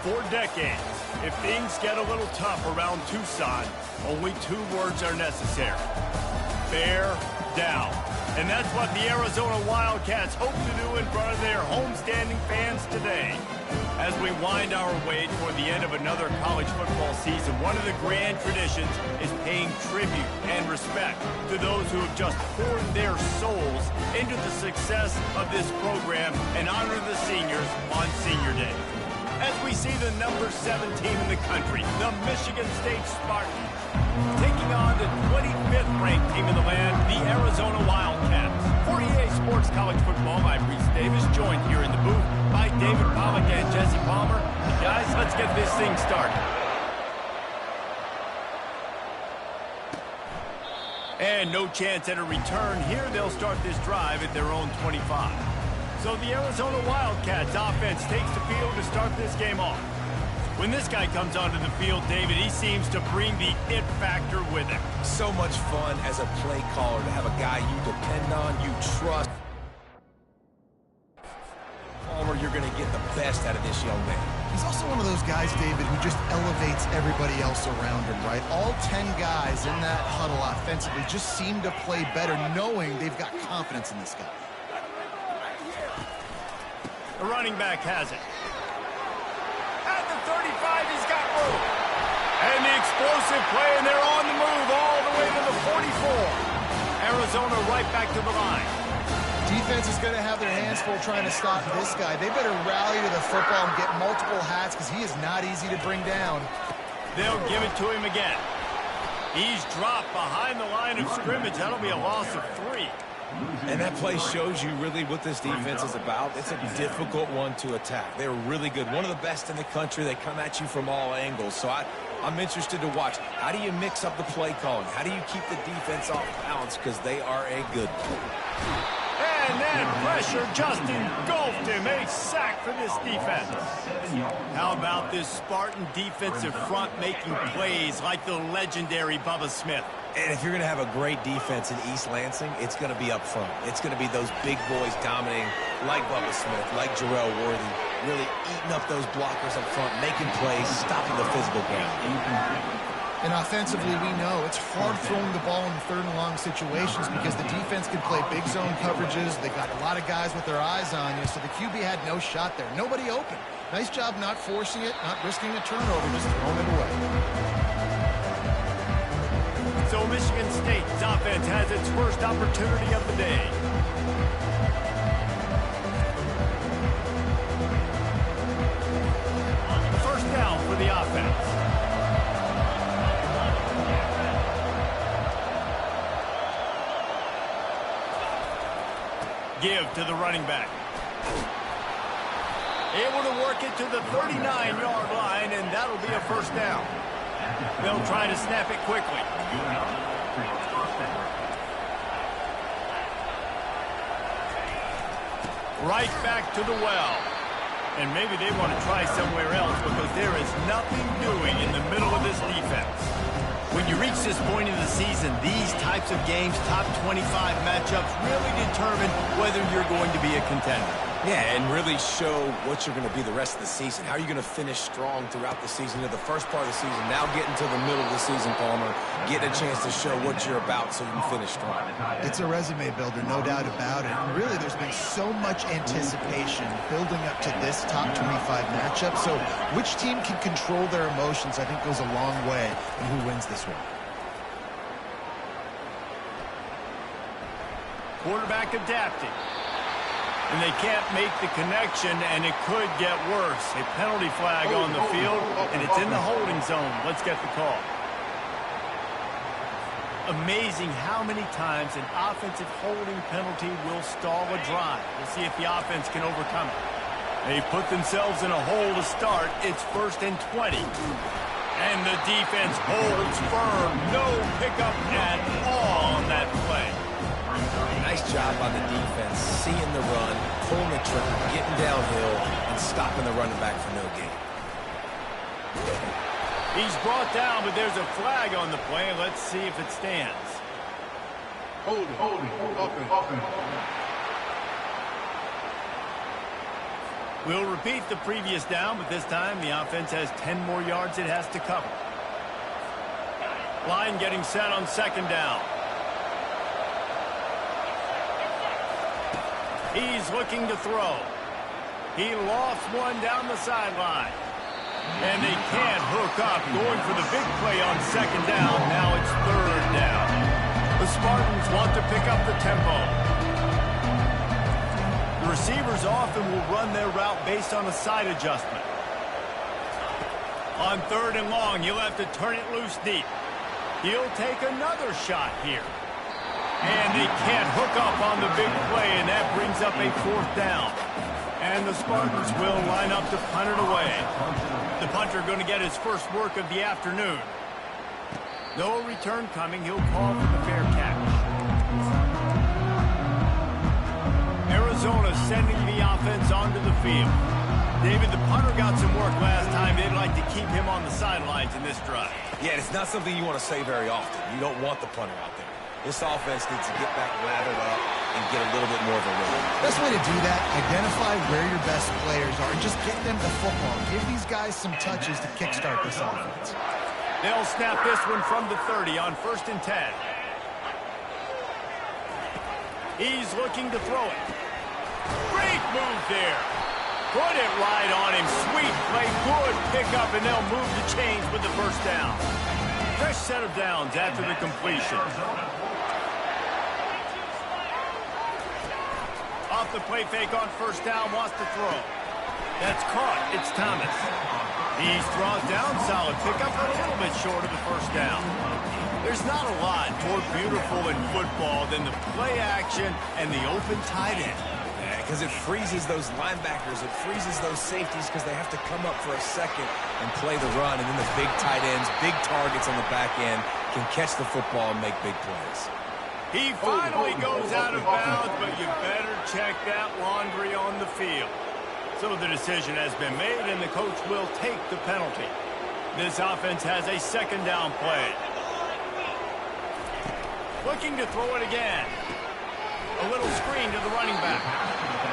For decades, if things get a little tough around Tucson, only 2 words are necessary. Bear down. And that's what the Arizona Wildcats hope to do in front of their homestanding fans today. As we wind our way toward the end of another college football season, one of the grand traditions is paying tribute and respect to those who have just poured their souls into the success of this program and honor the seniors on Senior Day. As we see the number 7 team in the country, the Michigan State Spartans, taking on the 25th ranked team in the land, the Arizona Wildcats. For EA Sports College Football, I'm Reese Davis, joined here in the booth by David Pollack and Jesse Palmer. Guys, let's get this thing started. And no chance at a return here. They'll start this drive at their own 25. So the Arizona Wildcats offense takes the field to start this game off. When this guy comes onto the field, David, he seems to bring the it factor with him. So much fun as a play caller to have a guy you depend on, you trust. Palmer, you're going to get the best out of this young man. He's also one of those guys, David, who just elevates everybody else around him, right? All 10 guys in that huddle offensively just seem to play better knowing they've got confidence in this guy. The running back has it. At the 35, he's got room. And the explosive play, and they're on the move all the way to the 44. Arizona right back to the line. Defense is going to have their hands full trying to stop this guy. They better rally to the football and get multiple hats because he is not easy to bring down. They'll give it to him again. He's dropped behind the line of scrimmage. That'll be a loss of 3. And that play shows you really what this defense is about. It's a difficult one to attack. They're really good. One of the best in the country. They come at you from all angles. So I'm interested to watch. How do you mix up the play calling? How do you keep the defense off balance? Because they are a good team. And that pressure just engulfed him. A sack for this defense. How about this Spartan defensive front making plays like the legendary Bubba Smith? And if you're going to have a great defense in East Lansing, it's going to be up front. It's going to be those big boys dominating like Bubba Smith, like Jarrell Worthy, really eating up those blockers up front, making plays, stopping the physical game. And offensively, we know it's hard throwing the ball in 3rd and long situations because the defense can play big zone coverages. They got a lot of guys with their eyes on you, so the QB had no shot there. Nobody open. Nice job not forcing it, not risking a turnover, just throwing it away. So Michigan State's offense has its first opportunity of the day. The first down for the offense. Give to the running back. Able to work it to the 39-yard line, and that'll be a first down. They'll try to snap it quickly. Right back to the well. And maybe they want to try somewhere else because there is nothing doing in the middle of this defense. When you reach this point in the season, these types of games, top 25 matchups, really determine whether you're going to be a contender. Yeah, and really show what you're going to be the rest of the season. How are you going to finish strong throughout the season, to the first part of the season, now getting to the middle of the season, Palmer, getting a chance to show what you're about so you can finish strong. It's a resume builder, no doubt about it. And really, there's been so much anticipation building up to this top 25 matchup. So which team can control their emotions, I think, goes a long way in who wins this one. Quarterback adapting. And they can't make the connection, and it could get worse. A penalty flag on the field, and it's in the holding zone. Let's get the call. Amazing how many times an offensive holding penalty will stall a drive. We'll see if the offense can overcome it. They put themselves in a hole to start. It's 1st and 20. And the defense holds firm. No pickup at all on that play. Nice job by the defense, seeing the run, pulling the trigger, getting downhill, and stopping the running back for no gain. He's brought down, but there's a flag on the play. Let's see if it stands. Holding, offense. We'll repeat the previous down, but this time the offense has 10 more yards it has to cover. Line getting set on second down. He's looking to throw. He lost one down the sideline. And they can't hook up, going for the big play on second down. Now it's third down. The Spartans want to pick up the tempo. The receivers often will run their route based on a side adjustment. On third and long, he'll have to turn it loose deep. He'll take another shot here. And they can't hook up on the big play, and that brings up a fourth down. And the Spartans will line up to punt it away. The punter going to get his first work of the afternoon. No return coming. He'll call for the fair catch. Arizona sending the offense onto the field. David, the punter got some work last time. They'd like to keep him on the sidelines in this drive. Yeah, it's not something you want to say very often. You don't want the punter out there. This offense needs to get back lathered up and get a little bit more of a rhythm. Best way to do that, identify where your best players are and just get them the football. Give these guys some touches to kickstart this offense. They'll snap this one from the 30 on 1st and 10. He's looking to throw it. Great move there. Put it right on him. Sweet play. Good pickup, and they'll move the chains with the first down. Fresh set of downs after the completion. Off the play fake on 1st down, wants to throw. That's caught. It's Thomas. He's thrown down, solid pickup, but a little bit short of the 1st down. There's not a lot more beautiful in football than the play action and the open tight end. Because it freezes those linebackers. It freezes those safeties because they have to come up for a second and play the run. And then the big tight ends, big targets on the back end can catch the football and make big plays. He finally goes out of bounds, but you better check that laundry on the field. So the decision has been made, and the coach will take the penalty. This offense has a 2nd down play. Looking to throw it again. A little screen to the running back.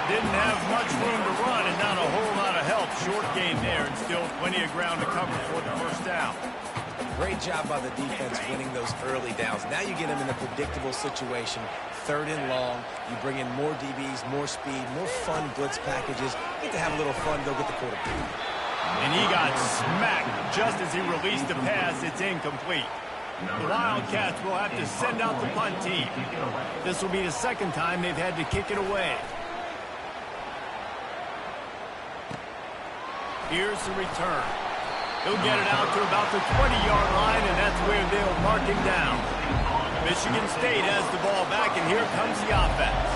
Didn't have much room to run and not a whole lot of help. Short gain there and still plenty of ground to cover for the 1st down. Great job by the defense winning those early downs. Now you get them in a predictable situation. 3rd and long. You bring in more DBs, more speed, more fun blitz packages. You get to have a little fun, go get the quarterback. And he got smacked just as he released the pass. It's incomplete. The Wildcats will have to send out the punt team. This will be the 2nd time they've had to kick it away. Here's the return. He'll get it out to about the 20-yard line, and that's where they'll mark him down. Michigan State has the ball back, and here comes the offense.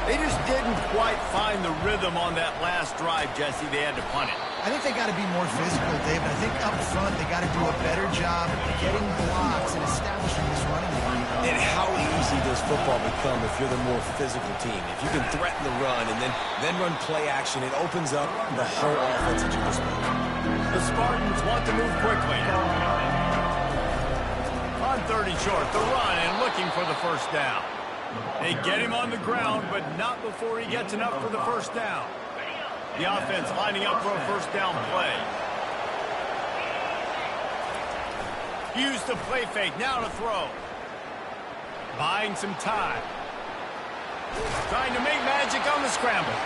They just didn't quite find the rhythm on that last drive, Jesse. They had to punt it. I think they got to be more physical, David. I think up front they got to do a better job getting blocks and establishing this running game. And how easy does football become if you're the more physical team? If you can threaten the run and then run play action, it opens up the whole offense at your disposal. The Spartans want to move quickly. On 30 short, the run and looking for the 1st down. They get him on the ground, but not before he gets enough for the 1st down. The offense lining up for a 1st down play. Use the play fake, now to throw. Buying some time. Trying to make magic on the scramble.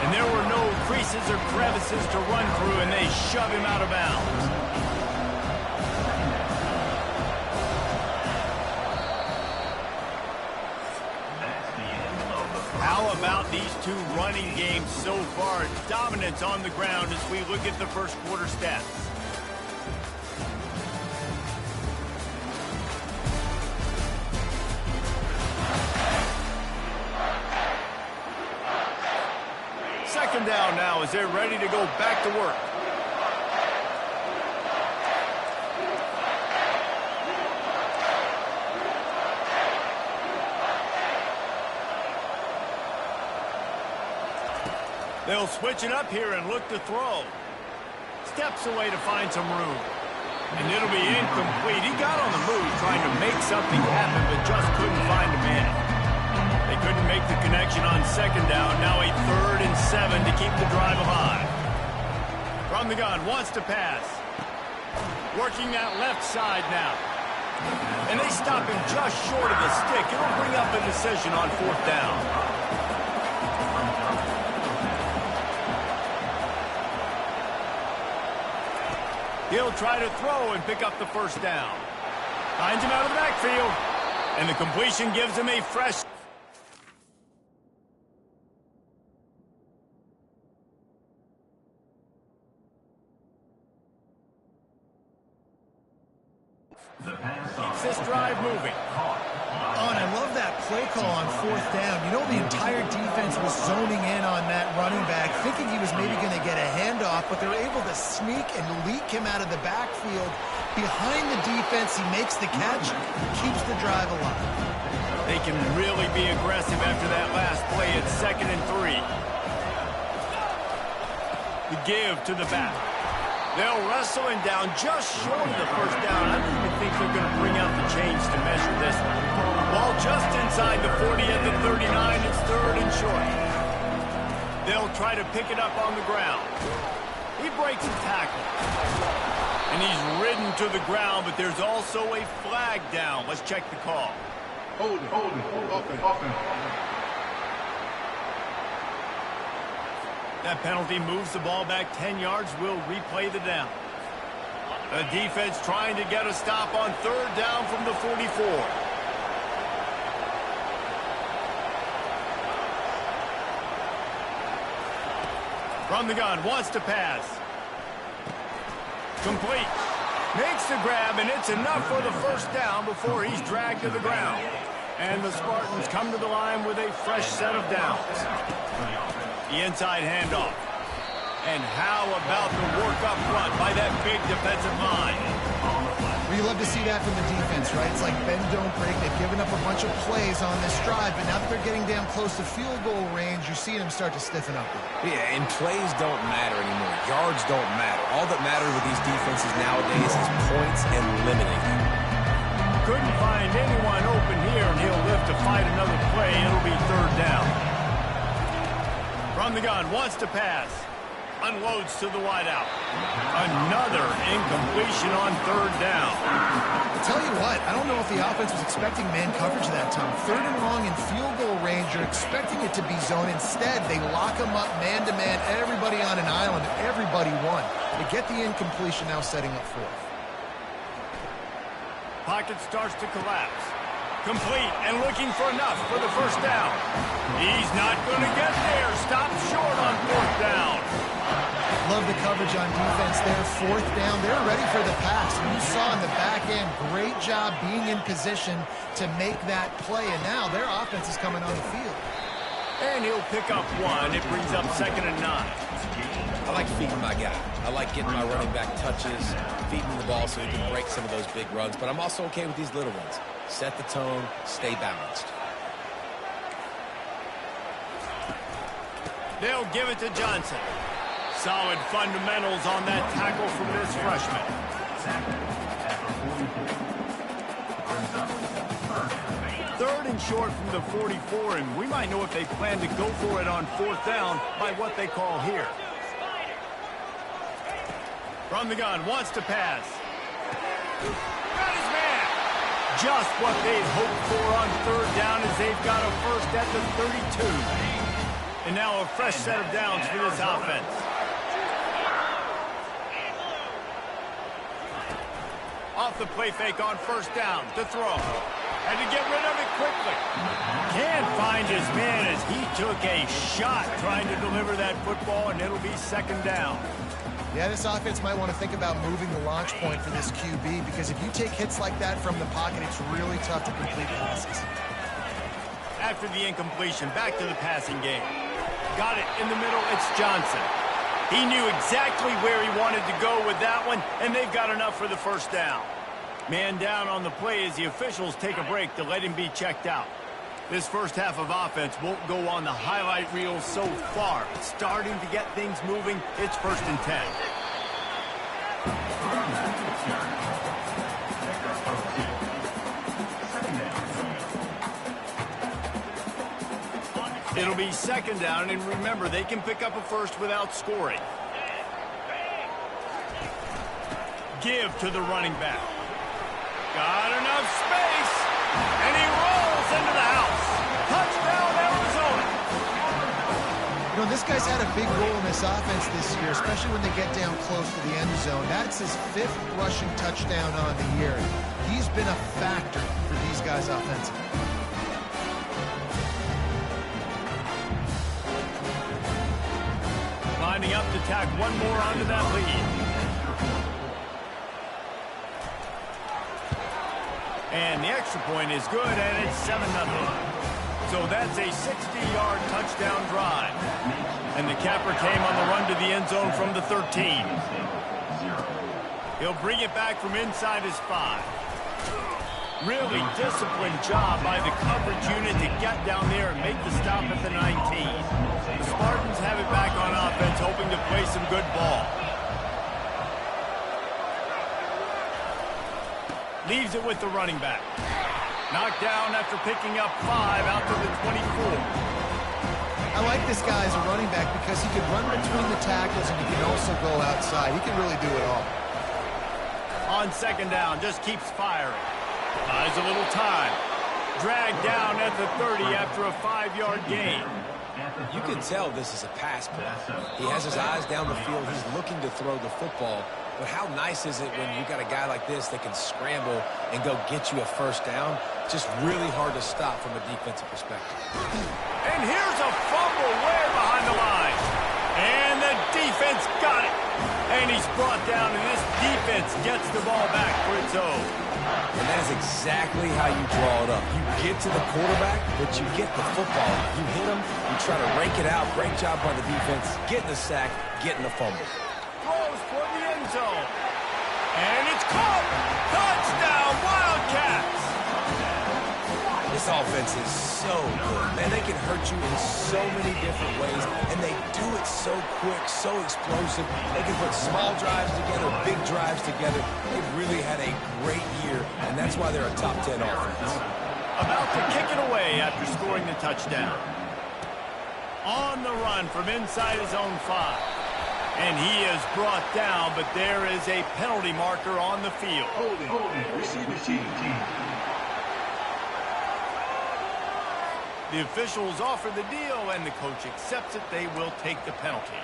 And there were no creases or crevices to run through, and they shove him out of bounds. How about these two running games so far? Dominance on the ground as we look at the 1st quarter stats. Second down now as they're ready to go back to work. They'll switch it up here and look to throw. Steps away to find some room. And it'll be incomplete. He got on the move trying to make something happen, but just couldn't find a man. They couldn't make the connection on 2nd down. Now a 3rd and 7. 7 to keep the drive alive. From the gun, wants to pass. Working that left side now. And they stop him just short of the stick. It'll bring up a decision on 4th down. He'll try to throw and pick up the 1st down. Finds him out of the backfield. And the completion gives him a fresh... Keeps this drive moving. Oh, and I love that play call on 4th down. You know, the entire defense was zoning in on that running back, thinking he was maybe going to get a handoff, but they're able to sneak and leak him out of the backfield. Behind the defense, he makes the catch, keeps the drive alive. They can really be aggressive after that last play. It's 2nd and 3. The give to the back. They'll wrestle him down just short of the 1st down. I don't even think they're going to bring out the chains to measure this one. Ball just inside the 40 at the 39. It's 3rd and short. They'll try to pick it up on the ground. He breaks a tackle. And he's ridden to the ground, but there's also a flag down. Let's check the call. Hold it. Open. That penalty moves the ball back 10 yards. We'll replay the down. The defense trying to get a stop on 3rd down from the 44. From the gun, wants to pass. Complete. Makes the grab, and it's enough for the 1st down before he's dragged to the ground. And the Spartans come to the line with a fresh set of downs. The inside handoff. And how about the work up front by that big defensive line? Well, you love to see that from the defense, right? It's like bend, don't break. They've given up a bunch of plays on this drive, but now that they're getting damn close to field goal range, you're seeing them start to stiffen up. Yeah, and plays don't matter anymore. Yards don't matter. All that matters with these defenses nowadays is points and limiting them. Couldn't find anyone open here, and he'll live to fight another play. It'll be 3rd down. From the gun, wants to pass. Unloads to the wideout. Another incompletion on 3rd down. I'll tell you what, I don't know if the offense was expecting man coverage that time. 3rd and long in field goal range, you're expecting it to be zone. Instead, they lock them up man-to-man, everybody on an island, and everybody won. They get the incompletion, now setting up 4th. Pocket starts to collapse. Complete and looking for enough for the 1st down. He's not going to get there. Stopped short on 4th down. Love the coverage on defense there. 4th down. They're ready for the pass. And you saw in the back end, great job being in position to make that play. And now their offense is coming on the field. And he'll pick up 1. It brings up 2nd and 9. I like feeding my guy. I like getting my running back touches, feeding the ball so he can break some of those big runs. But I'm also okay with these little ones. Set the tone, stay balanced. They'll give it to Johnson. Solid fundamentals on that tackle from this freshman. 3rd and short from the 44, and we might know if they plan to go for it on 4th down by what they call here. From the gun, wants to pass. Got his man. Just what they'd hoped for on 3rd down as they've got a 1st at the 32. And now a fresh set of downs for this offense. Off the play fake on 1st down to throw. Had to get rid of it quickly. Can't find his man as he took a shot trying to deliver that football, and it'll be 2nd down. Yeah, this offense might want to think about moving the launch point for this QB, because if you take hits like that from the pocket, it's really tough to complete passes. After the incompletion, back to the passing game. Got it in the middle, it's Johnson. He knew exactly where he wanted to go with that one, and they've got enough for the 1st down. Man down on the play as the officials take a break to let him be checked out. This 1st half of offense won't go on the highlight reel so far. It's starting to get things moving. It's 1st and 10. It'll be second down, and remember, they can pick up a first without scoring. Give to the running back. Got enough space, and he rolls into the house. Touchdown, Arizona. You know, this guy's had a big role in this offense this year, especially when they get down close to the end zone. That's his 5th rushing touchdown on the year. He's been a factor for these guys offensively. Lining up to tack one more onto that lead. And the extra point is good, and it's 7-0. So that's a 60-yard touchdown drive. And the capper came on the run to the end zone from the 13. He'll bring it back from inside his 5. Really disciplined job by the coverage unit to get down there and make the stop at the 19. The Spartans have it back on offense, hoping to play some good ball. Leaves it with the running back. Knocked down after picking up 5 out to the 24. I like this guy as a running back because he can run between the tackles and he can also go outside. He can really do it all. On second down, just keeps firing. Buys a little time. Dragged down at the 30 after a 5-yard gain. You can tell this is a pass play. He has his eyes down the field. He's looking to throw the football. But how nice is it when you got a guy like this that can scramble and go get you a first down? Just really hard to stop from a defensive perspective. And here's a fumble way behind the line. And the defense got it. And he's brought down, and this defense gets the ball back for its own. And that is exactly how you draw it up. You get to the quarterback, but you get the football. You hit him, you try to rake it out. Great job by the defense, getting the sack, getting the fumble. Throws for the end zone. And it's caught. Touchdown, Wildcats. This offense is so good. Man, they can hurt you in so many different ways, and they do it so quick, so explosive. They can put small drives together, big drives together. They've really had a great year, and that's why they're a top 10 offense. About to kick it away after scoring the touchdown. On the run from inside his own 5. And he is brought down, but there is a penalty marker on the field. Holding, receiving team. The officials offer the deal, and the coach accepts it. They will take the penalty.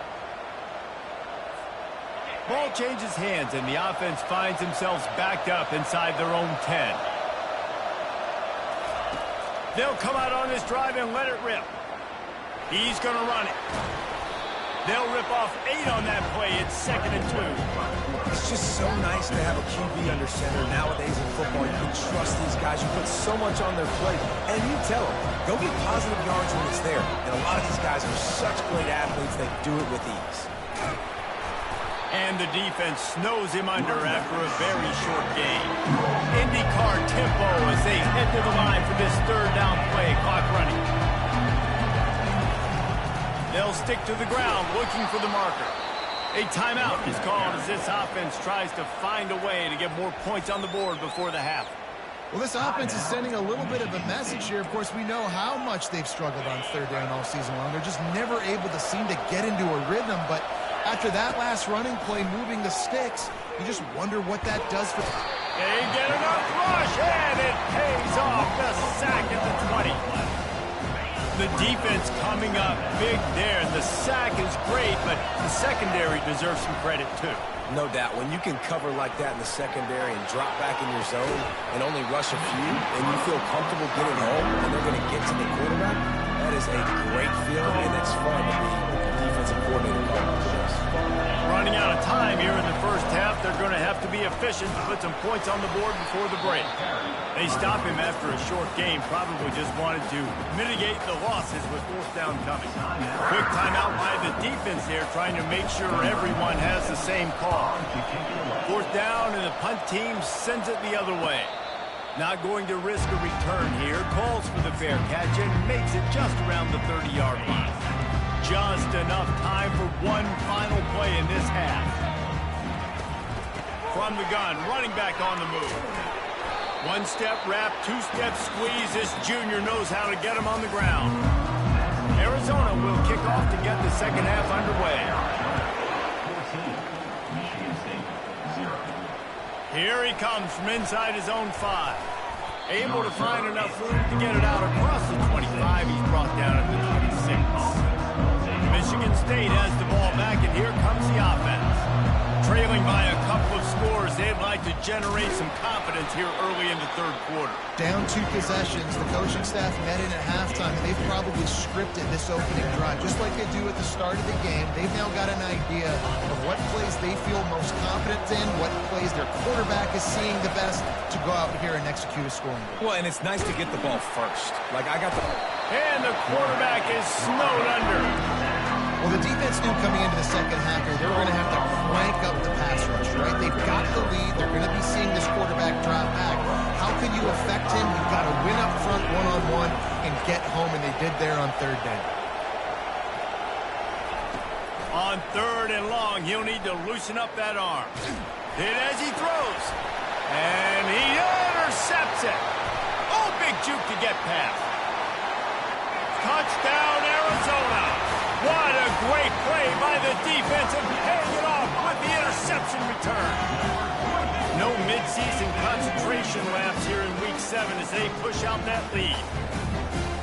Ball changes hands, and the offense finds themselves backed up inside their own 10. They'll come out on this drive and let it rip. He's going to run it. They'll rip off 8 on that play. It's 2nd and 2. It's just so nice to have a QB under center. Nowadays in football, you can trust these guys. You put so much on their plate, and you tell them, go get positive yards when it's there. And a lot of these guys are such great athletes, they do it with ease. And the defense snows him under after a very short game. IndyCar tempo as they head to the line for this 3rd down play. Clock running. They'll stick to the ground looking for the marker. A timeout is called as this offense tries to find a way to get more points on the board before the half. Well, this offense is sending a little bit of a message here. Of course, we know how much they've struggled on 3rd down all season long. They're just never able to seem to get into a rhythm. But after that last running play, moving the sticks, you just wonder what that does for them. They get enough rush, and it pays off. The sack at the 20. The defense coming up big there. The sack is great, but the secondary deserves some credit, too. No doubt. When you can cover like that in the secondary and drop back in your zone and only rush a few, and you feel comfortable getting home and they're going to get to the quarterback, that is a great feeling, and it's fun to be the defensive coordinator calling this. Running out of time here in the first half. They're going to have to be efficient to put some points on the board before the break. They stop him after a short game. Probably just wanted to mitigate the losses with 4th down coming. Quick timeout by the defense there, trying to make sure everyone has the same call. 4th down, and the punt team sends it the other way. Not going to risk a return here. Calls for the fair catch and makes it just around the 30-yard line. Just enough time for one final play in this half. From the gun, running back on the move. 1-step wrap, 2-step squeeze. This junior knows how to get him on the ground. Arizona will kick off to get the second half underway. 14, Michigan State, 0. Here he comes from inside his own 5. Able to find enough room to get it out across the 25. He's brought down at the 26. Michigan State has the ball back, and here comes the offense. Trailing by a couple of scores, they'd like to generate some confidence here early in the third quarter. Down 2 possessions, the coaching staff met in at halftime, and they've probably scripted this opening drive. Just like they do at the start of the game, they've now got an idea of what plays they feel most confident in, what plays their quarterback is seeing the best to go out here and execute a scoring. Well, and it's nice to get the ball first. Like, I got the... And the quarterback is snowed under. Well, the defense knew coming into the second half here, they were going to have to crank up the pass rush, right? They've got the lead. They're going to be seeing this quarterback drop back. How can you affect him? You've got to win up front one-on-one and get home, and they did there on third down. On third and long, he'll need to loosen up that arm. Hit as he throws. And he intercepts it. Oh, big juke to get past. Touchdown, Arizona. What a great play by the defense and paying it off with the interception return. No midseason concentration lapse here in Week 7 as they push out that lead.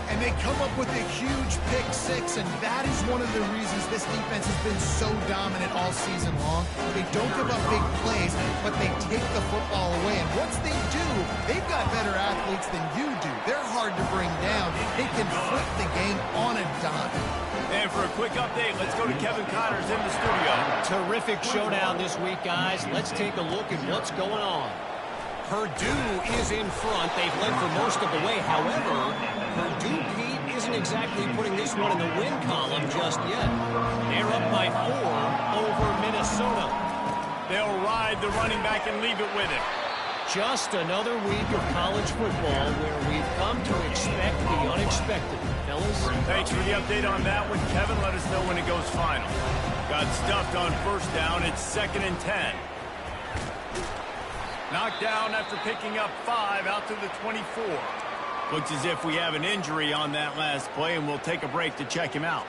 And they come up with a huge pick 6, and that is one of the reasons this defense has been so dominant all season long. They don't give up big plays, but they take the football away. And once they do, they've got better athletes than you do. They're hard to bring down. They can flip the game on a dime. And for a quick update, let's go to Kevin Connors in the studio. Terrific showdown this week, guys. Let's take a look at what's going on. Purdue is in front. They've led for most of the way. However, Purdue, Pete, isn't exactly putting this one in the win column just yet. They're up by 4 over Minnesota. They'll ride the running back and leave it with him. Just another week of college football where we've come to expect the unexpected. Fellas? Thanks for the update on that one, Kevin. Let us know when it goes final. Got stuffed on first down. It's 2nd and 10. Knocked down after picking up 5 out to the 24. Looks as if we have an injury on that last play, and we'll take a break to check him out.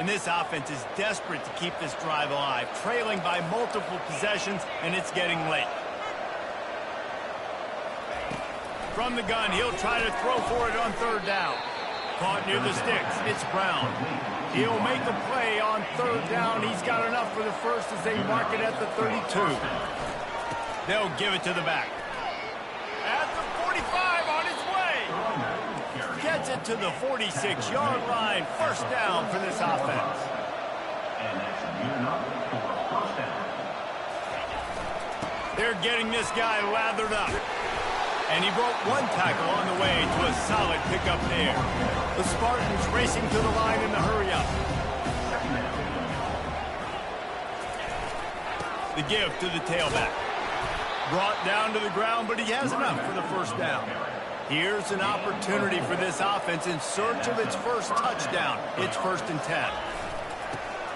And this offense is desperate to keep this drive alive, trailing by multiple possessions, and it's getting late. From the gun, he'll try to throw for it on third down. Caught near the sticks. It's Brown. He'll make a play on third down. He's got enough for the first as they mark it at the 32. They'll give it to the back. At the 45 on his way. Gets it to the 46-yard line. First down for this offense. And that's good enough for a first down. They're getting this guy lathered up. And he broke one tackle on the way to a solid pickup there. The Spartans racing to the line in the hurry-up. The give to the tailback. Brought down to the ground, but he has enough for the first down. Here's an opportunity for this offense in search of its first touchdown. It's 1st and 10.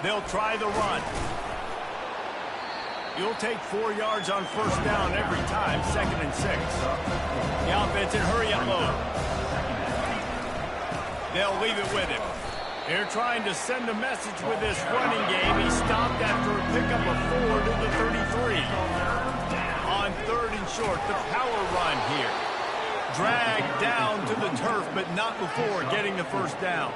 They'll try the run. You'll take 4 yards on first down every time, 2nd and 6. The offense in hurry-up mode. They'll leave it with him. They're trying to send a message with this running game. He stopped after a pickup of 4 to the 33. On 3rd and short, the power run here. Dragged down to the turf, but not before getting the first down.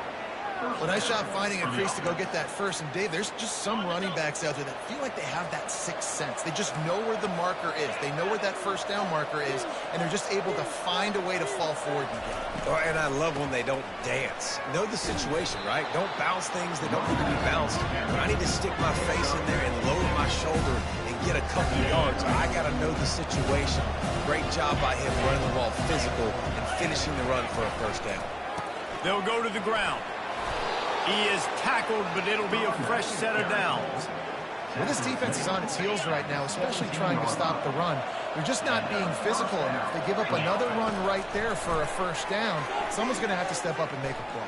Well, nice job finding a crease to go get that first. And, Dave, there's just some running backs out there that feel like they have that sixth sense. They just know where the marker is. They know where that first down marker is, and they're just able to find a way to fall forward and get it. Oh, and I love when they don't dance. Know the situation, right? Don't bounce things that don't need to be bounced. When I need to stick my face in there and load my shoulder and get a couple yards, I got to know the situation. Great job by him running the ball physical and finishing the run for a first down. They'll go to the ground. He is tackled, but it'll be a fresh set of downs. Well, this defense is on its heels right now, especially trying to stop the run. They're just not being physical enough. They give up another run right there for a first down. Someone's going to have to step up and make a play.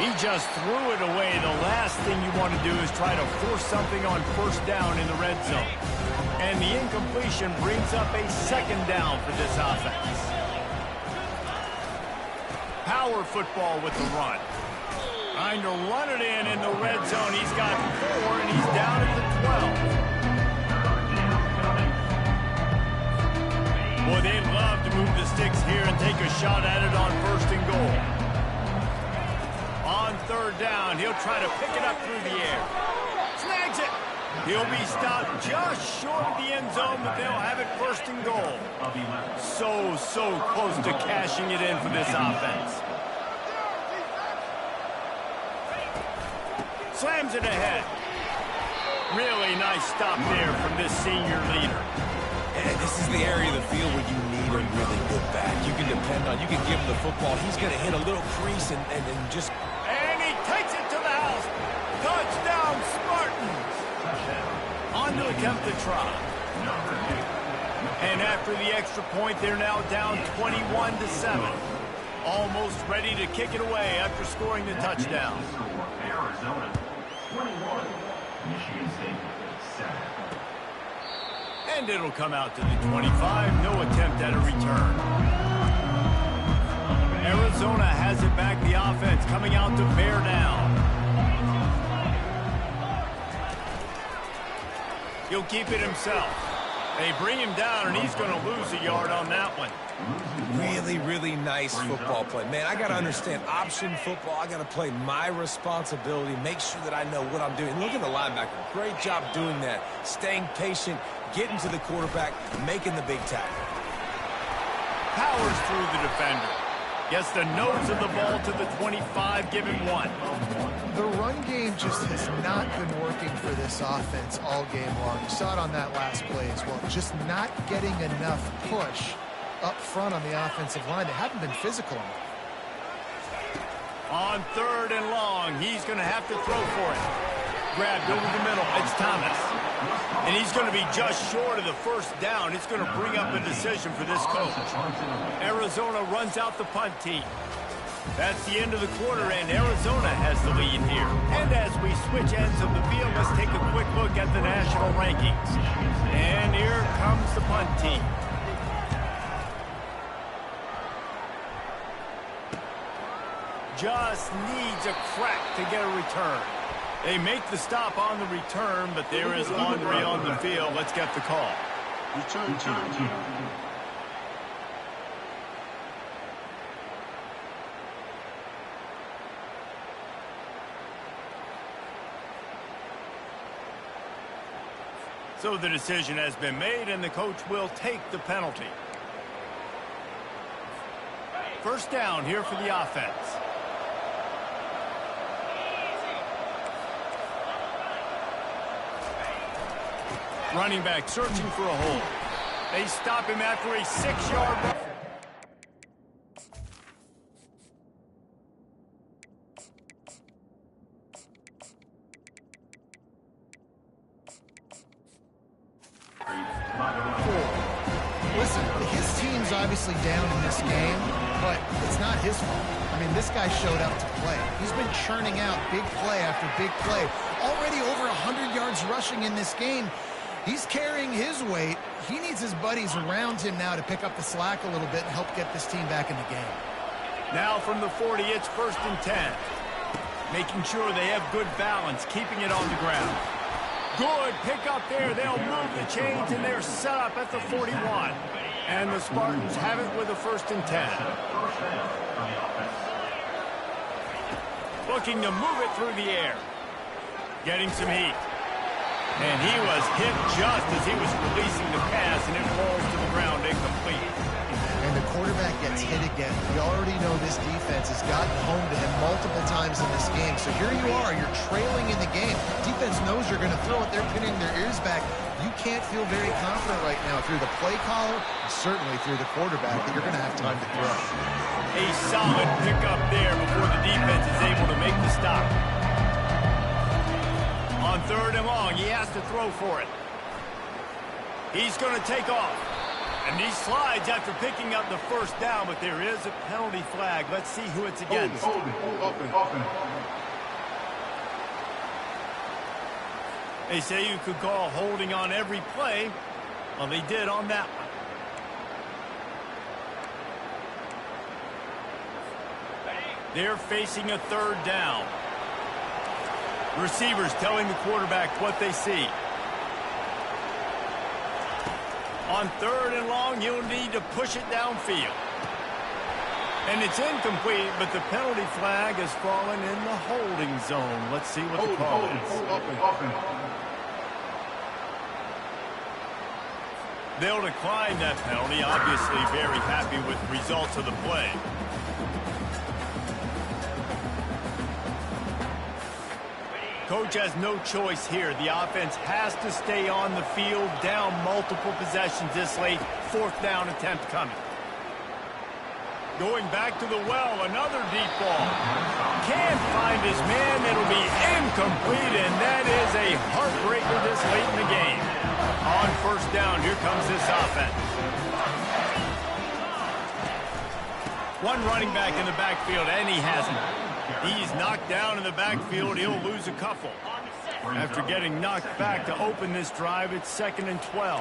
He just threw it away. The last thing you want to do is try to force something on first down in the red zone. And the incompletion brings up a second down for this offense. Power football with the run. Trying to run it in the red zone. He's got 4, and he's down at the 12. Boy, they'd love to move the sticks here and take a shot at it on 1st and goal. On 3rd down, he'll try to pick it up through the air. Snags it. He'll be stopped just short of the end zone, but they'll have it 1st and goal. So close to cashing it in for this offense. Slams it ahead. Really nice stop there from this senior leader. And this is the area of the field where you need a really good back. You can depend on, you can give him the football. He's going to hit a little crease and just... And he takes it to the house. Touchdown, Spartans. On to attempt the try. And after the extra point, they're now down 21-7. Almost ready to kick it away after scoring the touchdown. Arizona 21, Michigan State 7. And it'll come out to the 25. No attempt at a return. Arizona has it back. The offense coming out to bear down. He'll keep it himself. They bring him down, and he's going to lose a yard on that one. Really nice football play. Man, I got to understand option football. I got to play my responsibility, make sure that I know what I'm doing. Look at the linebacker. Great job doing that. Staying patient, getting to the quarterback, making the big tackle. Powers through the defender. Gets the nose of the ball to the 25, give him 1. The run game just has not been working for this offense all game long. You saw it on that last play as well. Just not getting enough push up front on the offensive line. They haven't been physical enough. On 3rd and long, he's going to have to throw for it. Grabbed over the middle. It's Thomas. And he's going to be just short of the 1st down. It's going to bring up a decision for this coach. Arizona runs out the punt team. That's the end of the quarter, and Arizona has the lead here. And as we switch ends of the field, let's take a quick look at the national rankings. And here comes the punt team. Just needs a crack to get a return. They make the stop on the return, but there is Andre on the field. Let's get the call. Return team. So the decision has been made, and the coach will take the penalty. 1st down here for the offense. Running back searching for a hole. They stop him after a 6-yard run. Listen, his team's obviously down in this game, but it's not his fault. I mean, this guy showed up to play. He's been churning out big play after big play. Already over 100 yards rushing in this game. He's carrying his weight. He needs his buddies around him now to pick up the slack a little bit and help get this team back in the game. Now from the 40, it's 1st and 10. Making sure they have good balance, keeping it on the ground. Good pick up there. They'll move the chains, and they're set up at the 41. And the Spartans have it with a 1st and 10. Looking to move it through the air. Getting some heat. And he was hit just as he was releasing the pass, and it falls to the ground incomplete. And the quarterback gets hit again. We already know this defense has gotten home to him multiple times in this game. So here you are, you're trailing in the game. Defense knows you're going to throw it. They're pinning their ears back. You can't feel very confident right now through the play caller, and certainly through the quarterback, that you're going to have time to throw. A solid pickup there before the defense is able to make the stop. On 3rd and long, he has to throw for it. He's going to take off. And he slides after picking up the 1st down, but there is a penalty flag. Let's see who it's against. They say you could call holding on every play. Well, they did on that one. They're facing a third down. Receivers telling the quarterback what they see. On third and long, you'll need to push it downfield. And it's incomplete, but the penalty flag has fallen in the holding zone. Let's see what the call is. They'll decline that penalty, obviously very happy with the results of the play. Coach has no choice here. The offense has to stay on the field, down multiple possessions this late. Fourth down attempt coming. Going back to the well, another deep ball. Can't find his man. It'll be incomplete, and that is a heartbreaker this late in the game. On first down, here comes this offense. One running back in the backfield, and he hasn't. He's knocked down in the backfield. He'll lose a couple. After getting knocked back to open this drive, it's 2nd and 12.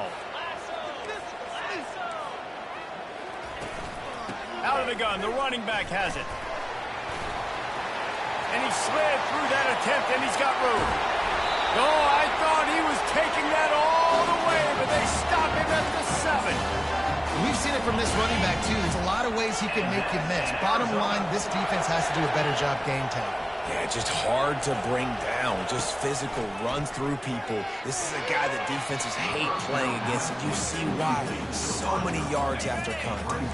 Out of the gun, the running back has it. And he slid through that attempt, and he's got room. Oh, I thought he was taking that all the way, but they stop him at the 7. We've seen it from this running back, too. There's a lot of ways he can make you miss. Bottom line, this defense has to do a better job game time. Yeah, just hard to bring down. Just physical, runs through people. This is a guy that defenses hate playing against, and you see why. So many yards after contact.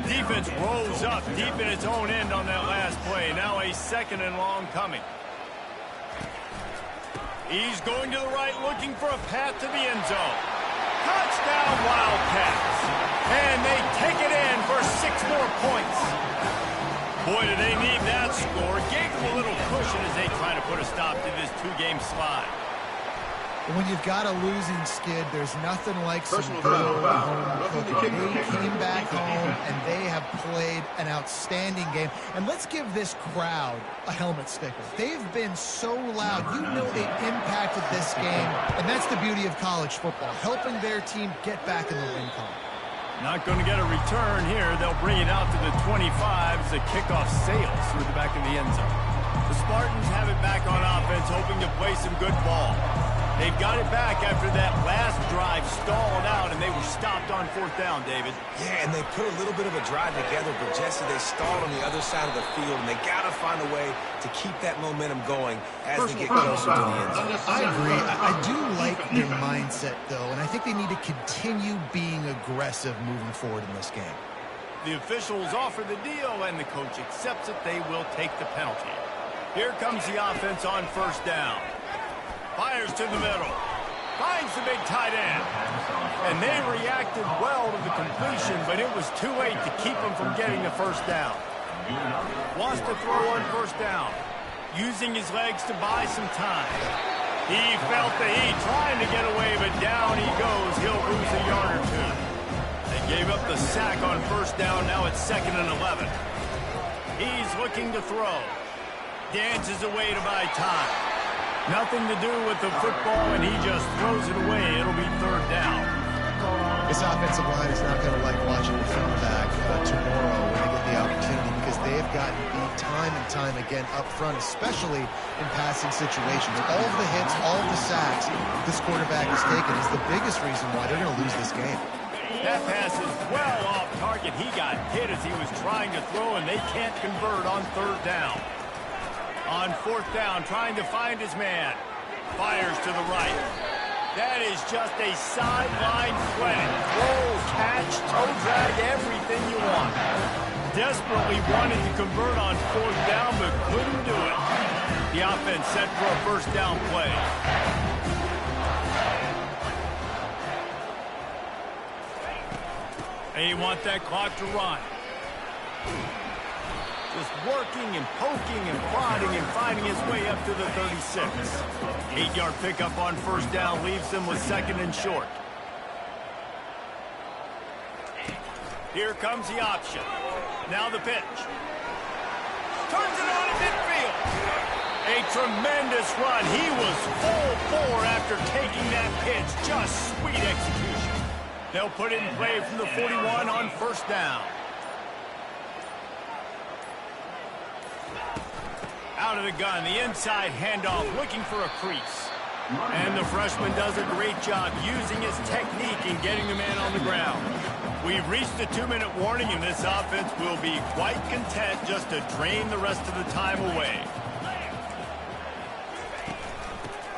Defense rolls up deep in its own end on that last play. Now a 2nd and long coming. He's going to the right, looking for a path to the end zone. Touchdown, Wildcats. And they take it in for 6 more points. Boy, do they need that score. Gave them a little cushion as they try to put a stop to this 2-game slide. When you've got a losing skid, there's nothing like some good home cooking. They came back home, and they have played an outstanding game. And let's give this crowd a helmet sticker. They've been so loud. You know they've impacted this game, and that's the beauty of college football, helping their team get back in the win column. Not going to get a return here. They'll bring it out to the 25 as the kickoff sails through the back of the end zone. The Spartans have it back on offense, hoping to play some good ball. They've got it back after that last drive stalled out, and they were stopped on 4th down, David. Yeah, and they put a little bit of a drive together, but Jesse, they stalled on the other side of the field, and they got to find a way to keep that momentum going as they get closer to the end zone. I agree. I do like their mindset, though, and I think they need to continue being aggressive moving forward in this game. The officials offer the deal, and the coach accepts it. They will take the penalty. Here comes the offense on first down. Fires to the middle. Finds the big tight end. And they reacted well to the completion, but it was too late to keep them from getting the first down. Wants to throw on first down. Using his legs to buy some time. He felt the heat, trying to get away, but down he goes. He'll lose a yard or 2. They gave up the sack on first down. Now it's 2nd and 11. He's looking to throw. Dances away to buy time. Nothing to do with the football, and he just throws it away. It'll be 3rd down. This offensive line is not going to like watching the film back tomorrow when they get the opportunity, because they have gotten beat time and time again up front, especially in passing situations. All of the hits, all of the sacks this quarterback has taken is the biggest reason why they're going to lose this game. That pass is well off target. He got hit as he was trying to throw, and they can't convert on 3rd down. On 4th down, trying to find his man. Fires to the right. That is just a sideline play. Roll, catch, toe drag, everything you want. Desperately wanted to convert on 4th down, but couldn't do it. The offense set for a first down play. They want that clock to run. Just working and poking and prodding and finding his way up to the 36. 8-yard pickup on first down leaves them with 2nd and short. Here comes the option. Now the pitch. Turns it on at midfield. A tremendous run. He was full bore after taking that pitch. Just sweet execution. They'll put it in play from the 41 on first down. Out of the gun, the inside handoff, looking for a crease. And the freshman does a great job using his technique in getting the man on the ground. We've reached the 2-minute warning, and this offense will be quite content just to drain the rest of the time away.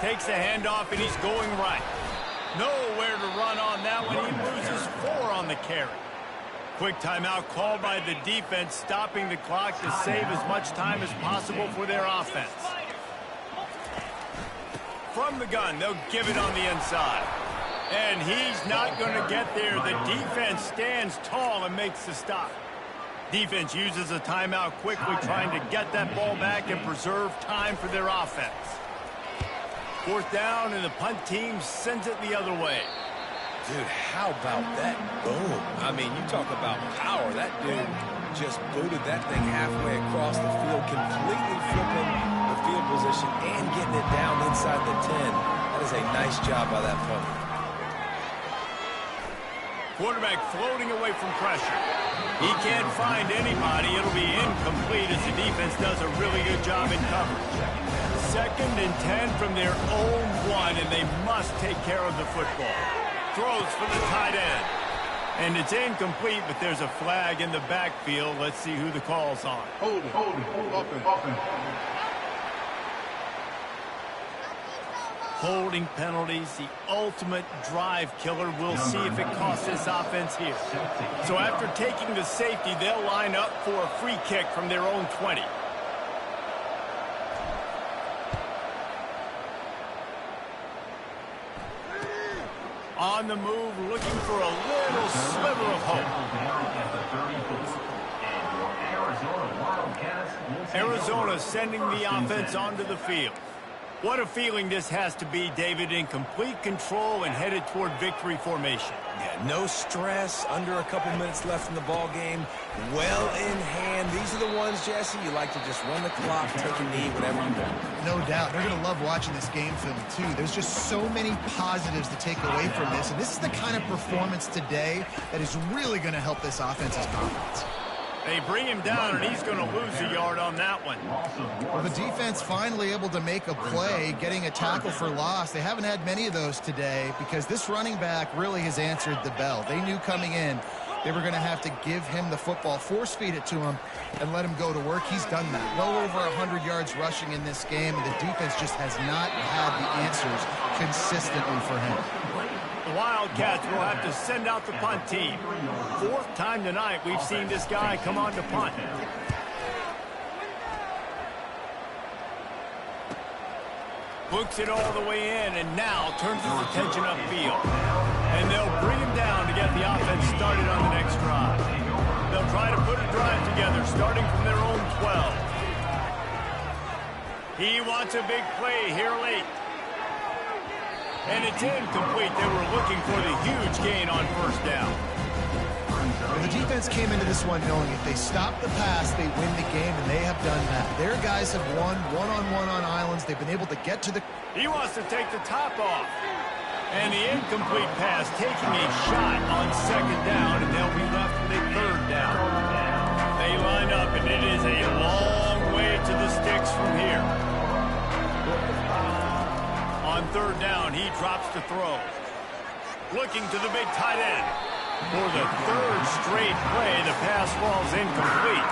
Takes the handoff, and he's going right. Nowhere to run on that one. He loses 4 on the carry. Quick timeout called by the defense, stopping the clock to save as much time as possible for their offense. From the gun, they'll give it on the inside. And he's not going to get there. The defense stands tall and makes the stop. Defense uses a timeout quickly, trying to get that ball back and preserve time for their offense. 4th down, and the punt team sends it the other way. Dude, how about that boom? I mean, you talk about power. That dude just booted that thing halfway across the field, completely flipping the field position and getting it down inside the 10. That is a nice job by that punter. Quarterback floating away from pressure. He can't find anybody. It'll be incomplete as the defense does a really good job in coverage. 2nd and 10 from their own 1, and they must take care of the football. Throws for the tight end. And it's incomplete, but there's a flag in the backfield. Let's see who the call's on. Hold it, open. Holding penalties, the ultimate drive killer. We'll see if it costs this offense here. So after taking the safety, they'll line up for a free kick from their own 20. On the move, looking for a little sliver of hope. Arizona sending the offense onto the field. What a feeling this has to be, David, in complete control and headed toward victory formation. Yeah, no stress, under a couple minutes left in the ball game. Well in hand. These are the ones, Jesse, you like to just run the clock, take a knee, whatever you want. No doubt. They're going to love watching this game film, too. There's just so many positives to take away from this, and this is the kind of performance today that is really going to help this offense's confidence. They bring him down, and he's going to lose a yard on that one. Well, the defense finally able to make a play, getting a tackle for loss. They haven't had many of those today because this running back really has answered the bell. They knew coming in they were going to have to give him the football, force feed it to him, and let him go to work. He's done that. Well over 100 yards rushing in this game, and the defense just has not had the answers consistently for him. The Wildcats will have to send out the punt team. 4th time tonight we've seen this guy come on to punt. Books it all the way in and now turns his attention upfield. And they'll bring him down to get the offense started on the next drive. They'll try to put a drive together starting from their own 12. He wants a big play here late. And it's incomplete. They were looking for the huge gain on 1st down. Well, the defense came into this one knowing if they stop the pass, they win the game, and they have done that. Their guys have won one-on-one on islands. They've been able to get to the... He wants to take the top off. And the incomplete pass taking a shot on 2nd down, and they'll be left with a 3rd down. They line up, and it is a long way to the sticks from here. On 3rd down, he drops to throw. Looking to the big tight end. For the 3rd straight play, the pass falls incomplete.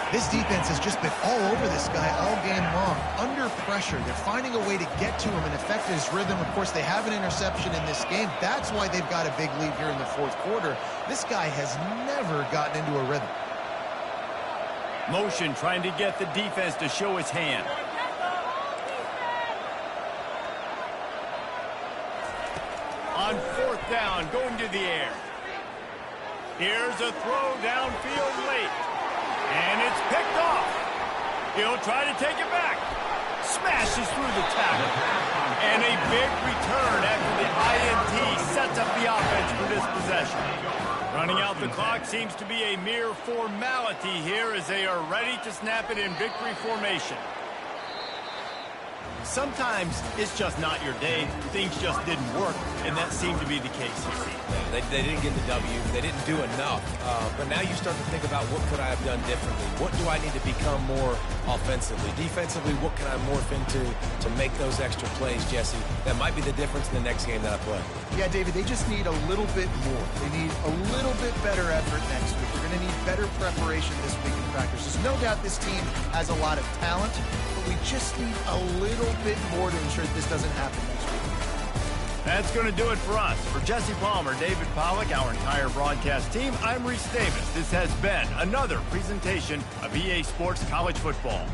This defense has just been all over this guy all game long. Under pressure, they're finding a way to get to him and affect his rhythm. Of course, they have an interception in this game. That's why they've got a big lead here in the 4th quarter. This guy has never gotten into a rhythm. Motion trying to get the defense to show his hand. On 4th down, going to the air. Here's a throw downfield late. And it's picked off. He'll try to take it back. Smashes through the tackle. And a big return after the INT sets up the offense for this possession. Running out the clock seems to be a mere formality here as they are ready to snap it in victory formation. Sometimes it's just not your day. Things just didn't work, and that seemed to be the case here. They didn't get the W. They didn't do enough. But now you start to think about what could I have done differently? What do I need to become more offensively? Defensively, what can I morph into to make those extra plays, Jesse? That might be the difference in the next game that I play. Yeah, David, they just need a little bit more. They need a little bit better effort next week. They're going to need better preparation this week in practice. There's no doubt this team has a lot of talent, but we just need a little bit more to ensure that this doesn't happen next week. That's going to do it for us. For Jesse Palmer, David Pollack, our entire broadcast team, I'm Reese Davis. This has been another presentation of EA Sports College Football.